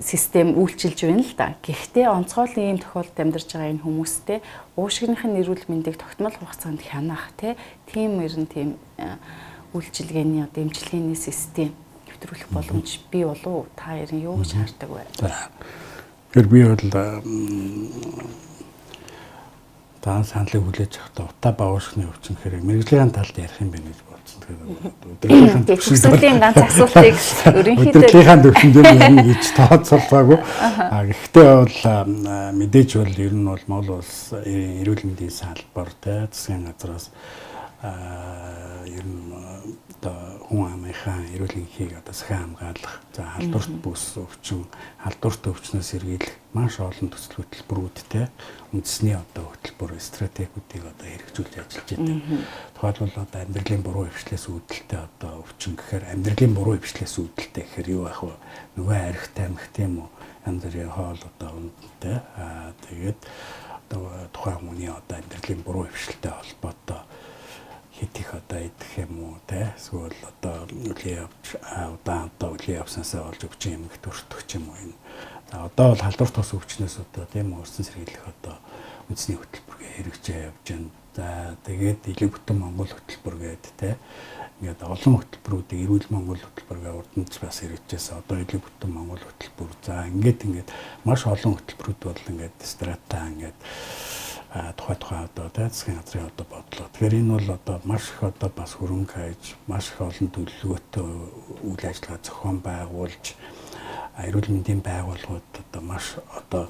систем үйлчилж байна л да. Гэхдээ онцгойлон ийм тохиолдолд амьдарч байгаа энэ хүмүүстэй уушигных нь эрүүл мэндийг тогтмол хугацаанд хянах тийм ерэн тийм үйлчилгээний одоо эмчилгээний систем нэвтрүүлэх боломж бий болов уу? Та ярин юу гэж хардаг вэ? Тэр би бол таан саналыг хүлээж авахдаа утаа баушгны өвчин хэрэг мэрэгжлийн талд ярих юм байна гэж бодсон. Тэгэхээр өдрөлийн ганц асуултыг ерөнхийдөө өдрөлийн төвшөнд юм гэж тооцоолгаагүй. Гэхдээ бол мэдээж бол ер нь бол Монгол улс эрүүл мэндийн салбар засгийн газраас ер нь одоо хүн амынхаа эрүүл энхийг одоо сахин хамгаалах, за халдварт бүс өвчин, халдварт өвчнөөс сэргийлэх маш олон төсөл хөтөлбөрүүдтэй үндэсний одоо хөтөлбөр стратегиудыг одоо хэрэгжүүлж ажиллаж байна. Тухайлбал одоо амьдралын буруу хвшлээс үүдэлтэй одоо өвчин гэхээр амьдралын буруу хвшлээс үүдэлтэй гэхээр юу ах вэ? Нөгөө архтай амх тийм үү? Янз бүрийн хоол одоо үнэтэй. Тэгээд одоо тухайн хүний одоо амьдралын буруу хвшилтэй холбоотой хит их одоо идэх юм уу те эсвэл одоо үлийн явж удаан одоо үлийн явснаасаа болж өгч юм их төртөх юм уу энэ. За одоо бол халдварт тос өвчнөөс одоо тийм өрсөн сэргийлэх одоо үндэсний хөтөлбөрөөр хэрэгжиж явж байна. За тэгээд илүү бүтэн Монгол хөтөлбөр гэдэг те ингээд олон хөтөлбөрүүдийг эрүүл Монгол хөтөлбөрөөр урд нь бас хэрэгжижсэн. Одоо илүү бүтэн Монгол хөтөлбөр. За ингээд маш олон хөтөлбөрүүд бол ингээд стратаа ингээд тухай одоо засгийн газрын одоо бодлого. Тэгэхээр энэ бол одоо маш их одоо бас хөрөнгө хайж, маш их олон төлөвлөгөөтэй үйл ажиллагаа зохион байгуулж, эрүүл мэндийн байгууллагууд одоо маш одоо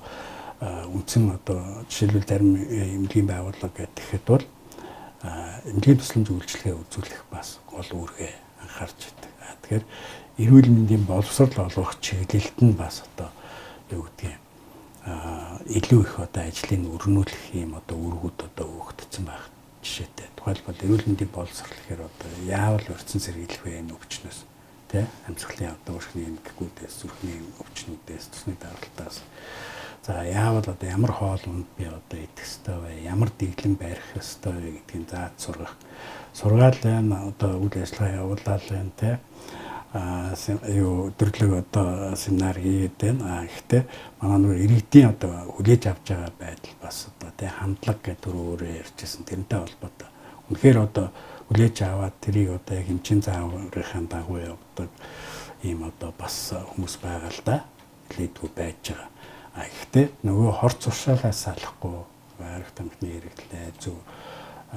үндсэн одоо жишээлбэл зарим эмнэлгийн байгууллага гэхэд бол эмнэлгийн тусламж үйлчилгээ үзүүлэх бас гол үүргээ анхаарч байдаг. Тэгэхээр эрүүл мэндийн боловсрол олгох чиглэлд нь бас одоо юу гэдгийг илүү их одоо ажлыг өрнүүлэх юм одоо үүргүүд одоо өгөгдсөн байх жишээтэй. Тухайлбал эрүүл мэндийн боловсрол гэхээр одоо яавал урьдчилан сэргийлэх вэ энэ өвчнөөс тий амьсгалын одоо уршны эмгэгүүдээс зүрхний өвчнүүдээс цусны даралтаас за яавал одоо ямар хоол унд би одоо идэх ёстой вэ? Ямар дэглэм барих ёстой вэ гэдгийг зааж сургах. Сургаалын одоо үйл ажиллагаа явуулаад байна тий өдөрлөг одоо семинар хийгээд байна. Гэхдээ манай нөгөө иргэдийн одоо хүлээж авч байгаа байдал бас одоо тий хандлага гэдэг төрөөрөө ярьжсэн тэрнтэй холбоотой. Үнэхээр одоо хүлээж аваад тэрийг одоо яг хэмжин зааврын дагуу явдаг ийм одоо бас хүмүүс байгаа л да. Хэлээдгүй байж байгаа. Гэхдээ нөгөө хорц уршаалаас салахгүй байрах тамхины хэрэглээ зөв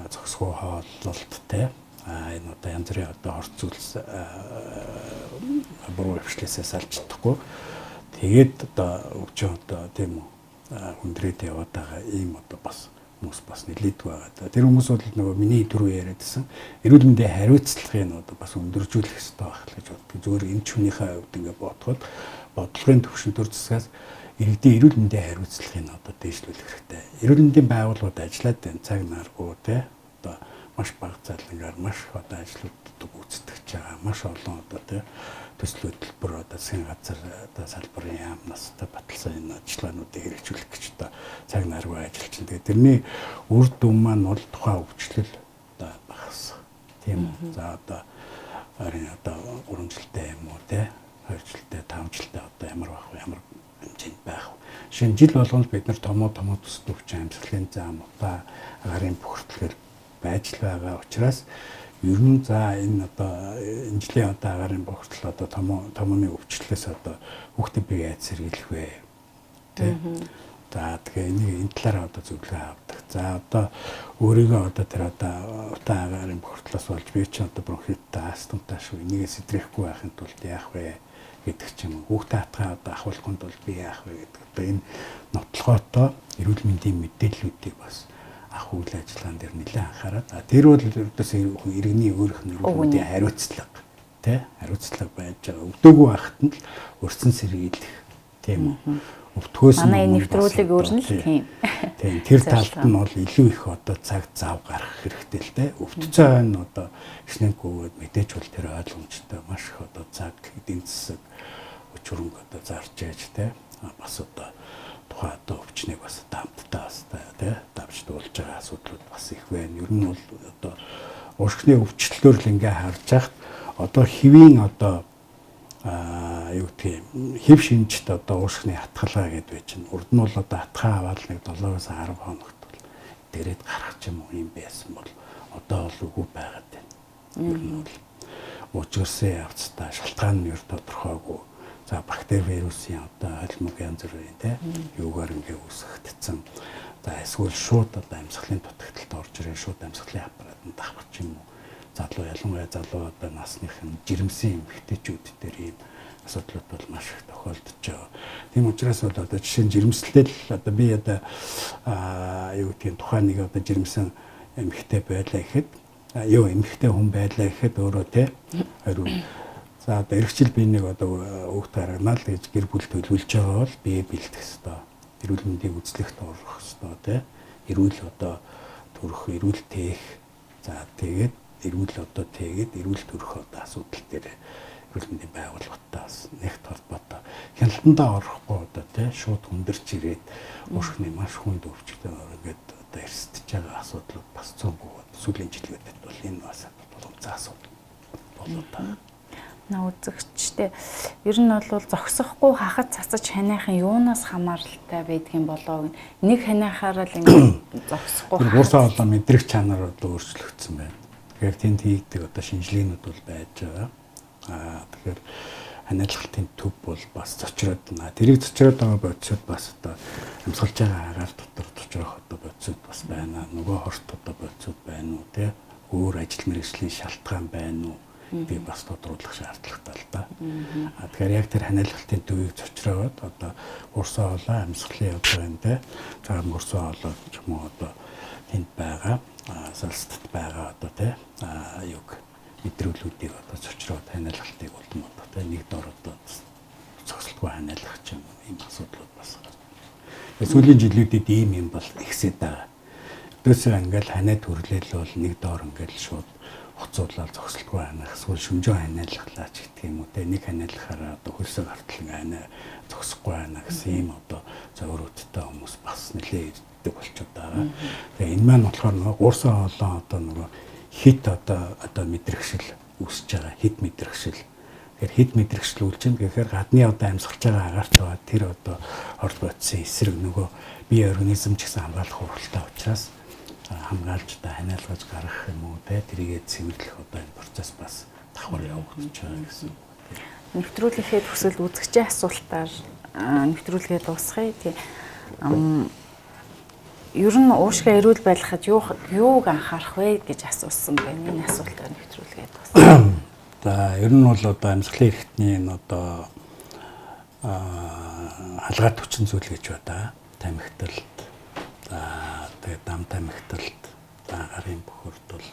зохисгүй хооллолт тий энэ одоо янз бүрийн одоо хорц зүйлс буруу хвшлээсээ салж чадахгүй. Тэгээд одоо өвчин одоо тийм үү хүндрээд яваад байгаа ийм одоо бас хүмүүс бас нэлээдгүй байгаа. Тэр хүмүүс бол нөгөө миний түрүү яриадсэн эрүүл мэндийн хариуцлагыг одоо бас өндөржүүлэх хэрэгтэй байх л гэж боддог. Зөвхөн энэ хүнийхээ хувьд ингээд бодоход бодлогын төвшин төр засгаас иргэдийн эрүүл мэндийн хариуцлагыг одоо дээшлүүлэх хэрэгтэй. Эрүүл мэндийн байгууллагууд ажиллаад байна. Цаг наргүй тий одоо маш бага залангаар маш их одоо ажлуудад гүйцэтгэж байгаа. Маш олон одоо тий төсөл хөтөлбөр одоо засгийн газар одоо салбарын яамнаас одоо баталсан энэ ажиллагаануудыг хэрэгжүүлэх гэж одоо цаг наргүй ажиллаж байна. Тэгээд тэрний үр дүн маань бол тухайн өвчлөл одоо багасах. Тийм үү. За одоо харин одоо 3 жилдээ юм уу тий 2 жилдээ 5 жилдээ одоо ямар байх вэ? Ямар хэмжээнд байх вэ? Шинэ жил болгоно бид нар томоо төсөл өвчин амьсгалын зам одоо агарын бохирдол байж л байгаа учраас ер нь за энэ одоо энэ жилийн одоо агарын бохирдол одоо томооны өвчлөлөөс одоо хүүхдээ бие яаж сэргийлэх вэ? Тэ. За тэгээ энийг энэ талаараа одоо зөвлөгөө авдаг. За одоо өөрийгөө одоо тэр одоо утаа агарын бохирдлоос болж би ч одоо бронхиттай астмтай шүү. Энийгээ сэдрэхгүй байхын тулд яах вэ гэдэг ч юм уу. Хүүхдээ атгаа одоо ахуулахын тулд би яах вэ гэдэг. Одоо энэ нотлохотой эрүүл мэндийн мэдээллүүдийг бас ах үйл ажиллагаан дээр нэлээд анхаарал. Тэр бол ердөөс иргэний өөрийнх нь эрүүл мэндийн хариуцлага тий хариуцлага байж байгаа. Өвдөөгүй байхад нь л урьдчилан сэргийлэх тийм үү. Өвтгөөс манай нэвтрүүлэг өөр нь л тийм. Тийм тэр талд нь бол илүү их одоо цаг зав гаргах хэрэгтэй л дээ. Өвдцөн одоо эхнэггүйгээд мэдээж бол тэр ойлгомжтой маш их одоо цаг эдийн засаг хүч хөрөнгө одоо зарж яаж тий бас одоо тухайн одоо өвчнийг бас хамтдаа бас тий давж дуулж байгаа асуудлууд бас их байна. Ер нь бол одоо уушгины өвчлөлөөр л ингээ харж хахад одоо хэвийн одоо юу гэх юм хэв шинжт одоо уушгины хатгалгаа гэдэг байж чинь урд нь бол одоо хатгаа аваад нэг 7-оос 10 хоногт бол дээрэд гарах юм уу юм байсан бол одоо бол үгүй байгаад байна. Ер нь бол уучирсан явцдаа шалтгаан нь ер тодорхойгүй. За бактери вирусын одоо холимог янз бүрийн тий юугаар ингээ үүсгэгдсэн. За эсвэл шууд одоо амьсгалын дутагталд орж ирээ шууд амьсгалын аппаратанд давхар ч юм уу. Залуу ялангуяа залуу одоо насныхын жирэмсэн эмэгтэйчүүд дээр ийм асуудлууд бол маш их тохиолдож байгаа. Тийм учраас бол одоо жишээ нь жирэмслэлтэй л одоо би одоо юу гэдгийг тухайн нэг одоо жирэмсэн эмэгтэй байлаа гэхэд юу эмэгтэй хүн байлаа гэхэд өөрөө те хариу. За одоо эргэжил би нэг одоо хүүхд гарганаа л гэж гэр бүл төлөвлөж байгаа бол бие бэлдэх ёстой. Эрүүл мэндийг үзлэгт орох ёстой те. Эрүүл одоо төрөх, эрүүл тээх. За тэгээд эрүүл одоо тэгээд эрүүл төрөх одоо асуудал дээр эрүүл мэндийн байгууллагатай бас нэгт холбоотой. Хяналтандаа орохгүй одоо те шууд хүндэрч ирээд уушхны маш хүнд өвчтөй ингээд одоо эрсдэж байгаа асуудлууд бас цөөнгүй. Сүүлийн жилүүдэд бол энэ бас боломжтой асуудал болоо та. Үзэгчтэй ер нь бол зогсохгүй хахад цацаж ханиахын юунаас хамааралтай байдгийн болоо гэн нэг ханиахаараа л ингэ зогсохгүй уурсаа болоо мэдрэх чанар одоо өөрчлөгдсөн байна. Тэгэхээр тэнд хийгдэг одоо шинжилгээнүүд бол байж байгаа. Тэгэхээр ханиалгалтын төв бол бас зочроод байна. Тэрийг зочроод байгаа бодисод бас одоо амьсгалж байгаа агаар дотор зочрох одоо бодисод бас байна. Нөгөө хорт одоо бодисод байна уу те өөр ажил мэргэжлийн шалтгаан байна уу? Би бас тодруулах шаардлагатай л да. Тэгэхээр яг тэр ханиалгалтын төвийг зочроод одоо уурсаа болоо амьсгалын одоо энэ те цагаан уурсаа болоо ч юм уу одоо тэнд байгаа салстад байгаа одоо те юг мэдрүүлүүдийг одоо зочроод ханиалгалтыг болон одоо те нэг дор одоо цогцолтгүй ханиалгах ч юм асуудлууд бас гарна. Сүүлийн жилүүдэд ийм юм бол ихсээд байгаа. Өдөөсөө ингээл ханиад төрлөөл бол нэг дор ингээл шууд хоцоолол зогсолтгүй ханиах эсвэл шүмжөө ханиалглаач гэдэг юм уу те нэг ханиалгахаараа одоо хөлсөг артал ингээ зогсохгүй байна гэсэн ийм одоо зөвөрөөдтэй хүмүүс бас нэлээд ирдэг болчиход байгаа. Тэгээ энэ маань болохоор нөгөө уурсаа болоо одоо нөгөө хит одоо мэдрэгшил үүсэж байгаа хит мэдрэгшил. Тэгэхээр хит мэдрэгшил үлж юм гэхээр гадны одоо амьсгалж байгаа агаарч байгаа тэр одоо орд бодсон эсрэг нөгөө бие организм ч гэсэн хамгаалах хуралтай учраас хамгаалж та ханиалгаж гаргах юм уу те тэрийгээ цэвэрлэх одоо энэ процесс бас давхар явагдаж байгаа гэсэн. Нэвтрүүлэхэд хүсэл үзэгчийн асуултаар нэвтрүүлгээ дуусгая. Тий. Ер нь уушгаа эрүүл байлгахад юуг анхаарах вэ гэж асуусан байна. Энэ асуултаар нэвтрүүлгээ дуусгая. За ер нь бол одоо амьсгалын эрхтний энэ одоо халгаат хүчин зүйл гэж байна. Тамхиталт тэгээд дам тамхиталт, гарын бохирдол,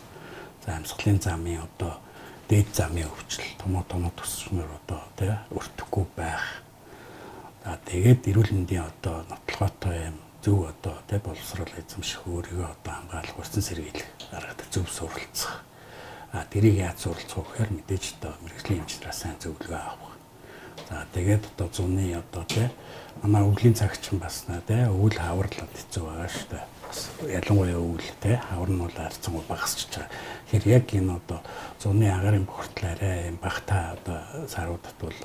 за амьсгалын замын одоо дээд замын өвчл, том төсвөр одоо тий өртөхгүй байх. За тэгээд эрүүл мэндийн одоо нотлоготой юм зөв одоо тий боловсрол эзэмших өөрийгөө одоо хамгаалах, урьдчилан сэргийлэх аргатай зөв суралцах. Тэрийг яаж суралцах вэ гэхээр мэдээж одоо мэргэжлийн эмчнээс сайн зөвлөгөө авах. За тэгээд одоо зуны одоо тий манай өвлийн цагч бас тий өвөл хаварлаад хэцүү байгаа шүү дээ. Ялангуяа өвөл те хавар нь бол арцсангүй багасч байгаа. Тэгэхээр яг энэ одоо зуны агарын бохирдол арай юм багтаа одоо саруудад бол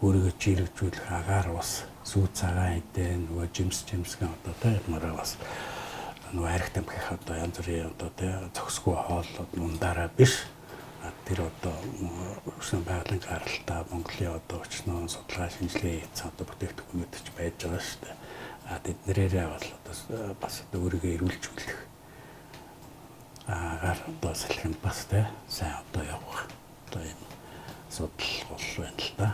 өөрийгөө жирэгжүүлэх агаар бас сүү цагаан эдэн нөгөө жимсгэн одоо те мараа бас нөгөө арх тамхих одоо янз бүрийн одоо те зөксгүй хоол ундаараа биш. Тэр одоо өсвөр байгалийн гаралтай Монголын одоо өчнөө судалгаа шинжилгээ хийсэн одоо бүтээгдэхүүнүүд ч байж байгаа шүү дээ. Тэднэрээ бол одоо бас өөрийгөө эрүүлжүүлэх агаар одоо салхинд бас те сайн одоо явах одоо юм асуудал бол байна л да.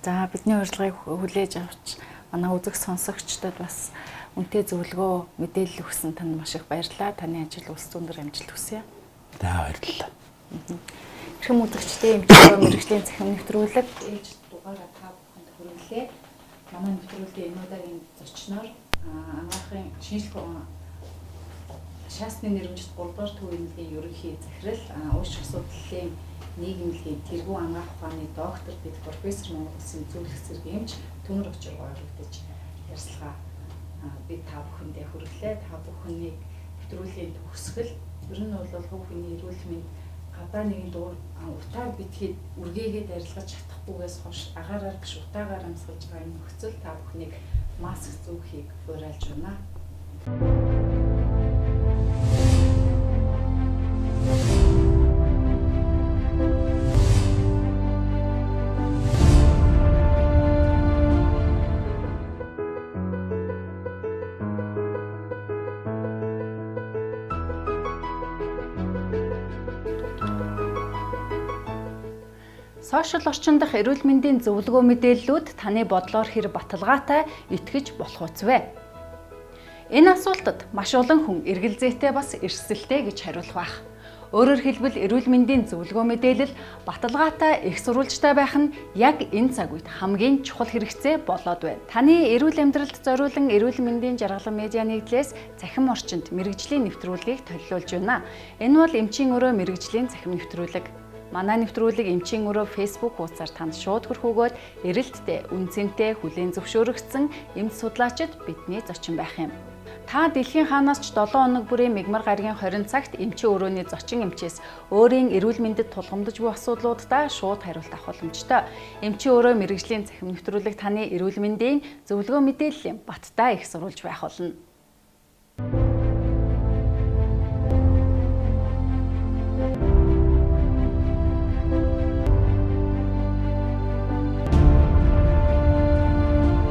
За бидний урилгыг хүлээж авч манай үзэг сонсогчдод бас үнэтэй зөвлөгөө мэдээлэл өгсөн танд маш их баярлалаа. Таны ажил улс өндөр амжилт хүсье. За баярлалаа. Эрхэм үзэгчдээ эмчилгээ мэргэжлийн цахим нэвтрүүлэг ээж дугаараа та бүхэнд хүргэлээ. Манай нэвтрүүлгийн энэ удаагийн зочноор анагаахын шинжилгээ шаасны нэрмжит 3 дугаар төвийн эмнэлгийн ерөнхий захирал уушиг асуудлын нийгэмлэгийн тэргуун анагаах ухааны доктор бид профессор Монгол Улсын зөвлөх цэргийн эмч Төмөр Очргоо оролдож ярилцлага бид та бүхэндээ хүргэлээ. Та бүхнийг нэвтрүүлгийн төгсгөл ер нь бол хүүхдийн эрүүл мэнд гадаа нэгэн дуур утаа битгээд үргээгээд арилгаж чадахгүйгээс хойш агаараар биш утаагаар амьсгалж байгаа энэ нөхцөл та бүхнийг маск зүүхийг уриалж байна. Сошиал орчин дахь эрүүл мэндийн зөвлөгөө мэдээллүүд таны бодлоор хэр баталгаатай итгэж болох үзвэ. Энэ асуултад маш олон хүн эргэлзээтэй бас эрсдэлтэй гэж хариулах байх. Өөрөөр хэлбэл эрүүл мэндийн зөвлөгөө мэдээлэл баталгаатай их сурвалжтай байх нь яг энэ цаг үед хамгийн чухал хэрэгцээ болоод байна. Таны эрүүл амьдралд зориулан эрүүл мэндийн жаргалан медиа нэгдлээс цахим орчинд мэрэгжлийн нэвтрүүлгийг төлөвлөж байна. Энэ бол эмчийн өрөө мэрэгжлийн цахим нэвтрүүлэг. Манай нэвтрүүлэг эмчийн өрөө Facebook хуудасаар танд шууд хүрэх өгөөд эрэлттэй, үнцэнтэй, хүлээн зөвшөөрөгдсөн эмч судлаачид бидний зочин байх юм. Та дэлхийн хаанаас ч 7 хоног бүрийн мигмар гаригийн 20 цагт эмчийн өрөөний зочин эмчээс өөрийн эрүүл мэндэд тулгамдж буй асуудлуудаа шууд хариулт авах боломжтой. Эмчийн өрөө мэрэгжлийн цахим нэвтрүүлэг таны эрүүл мэндийн зөвлөгөө мэдээллийн баттай их сурвалж байх болно.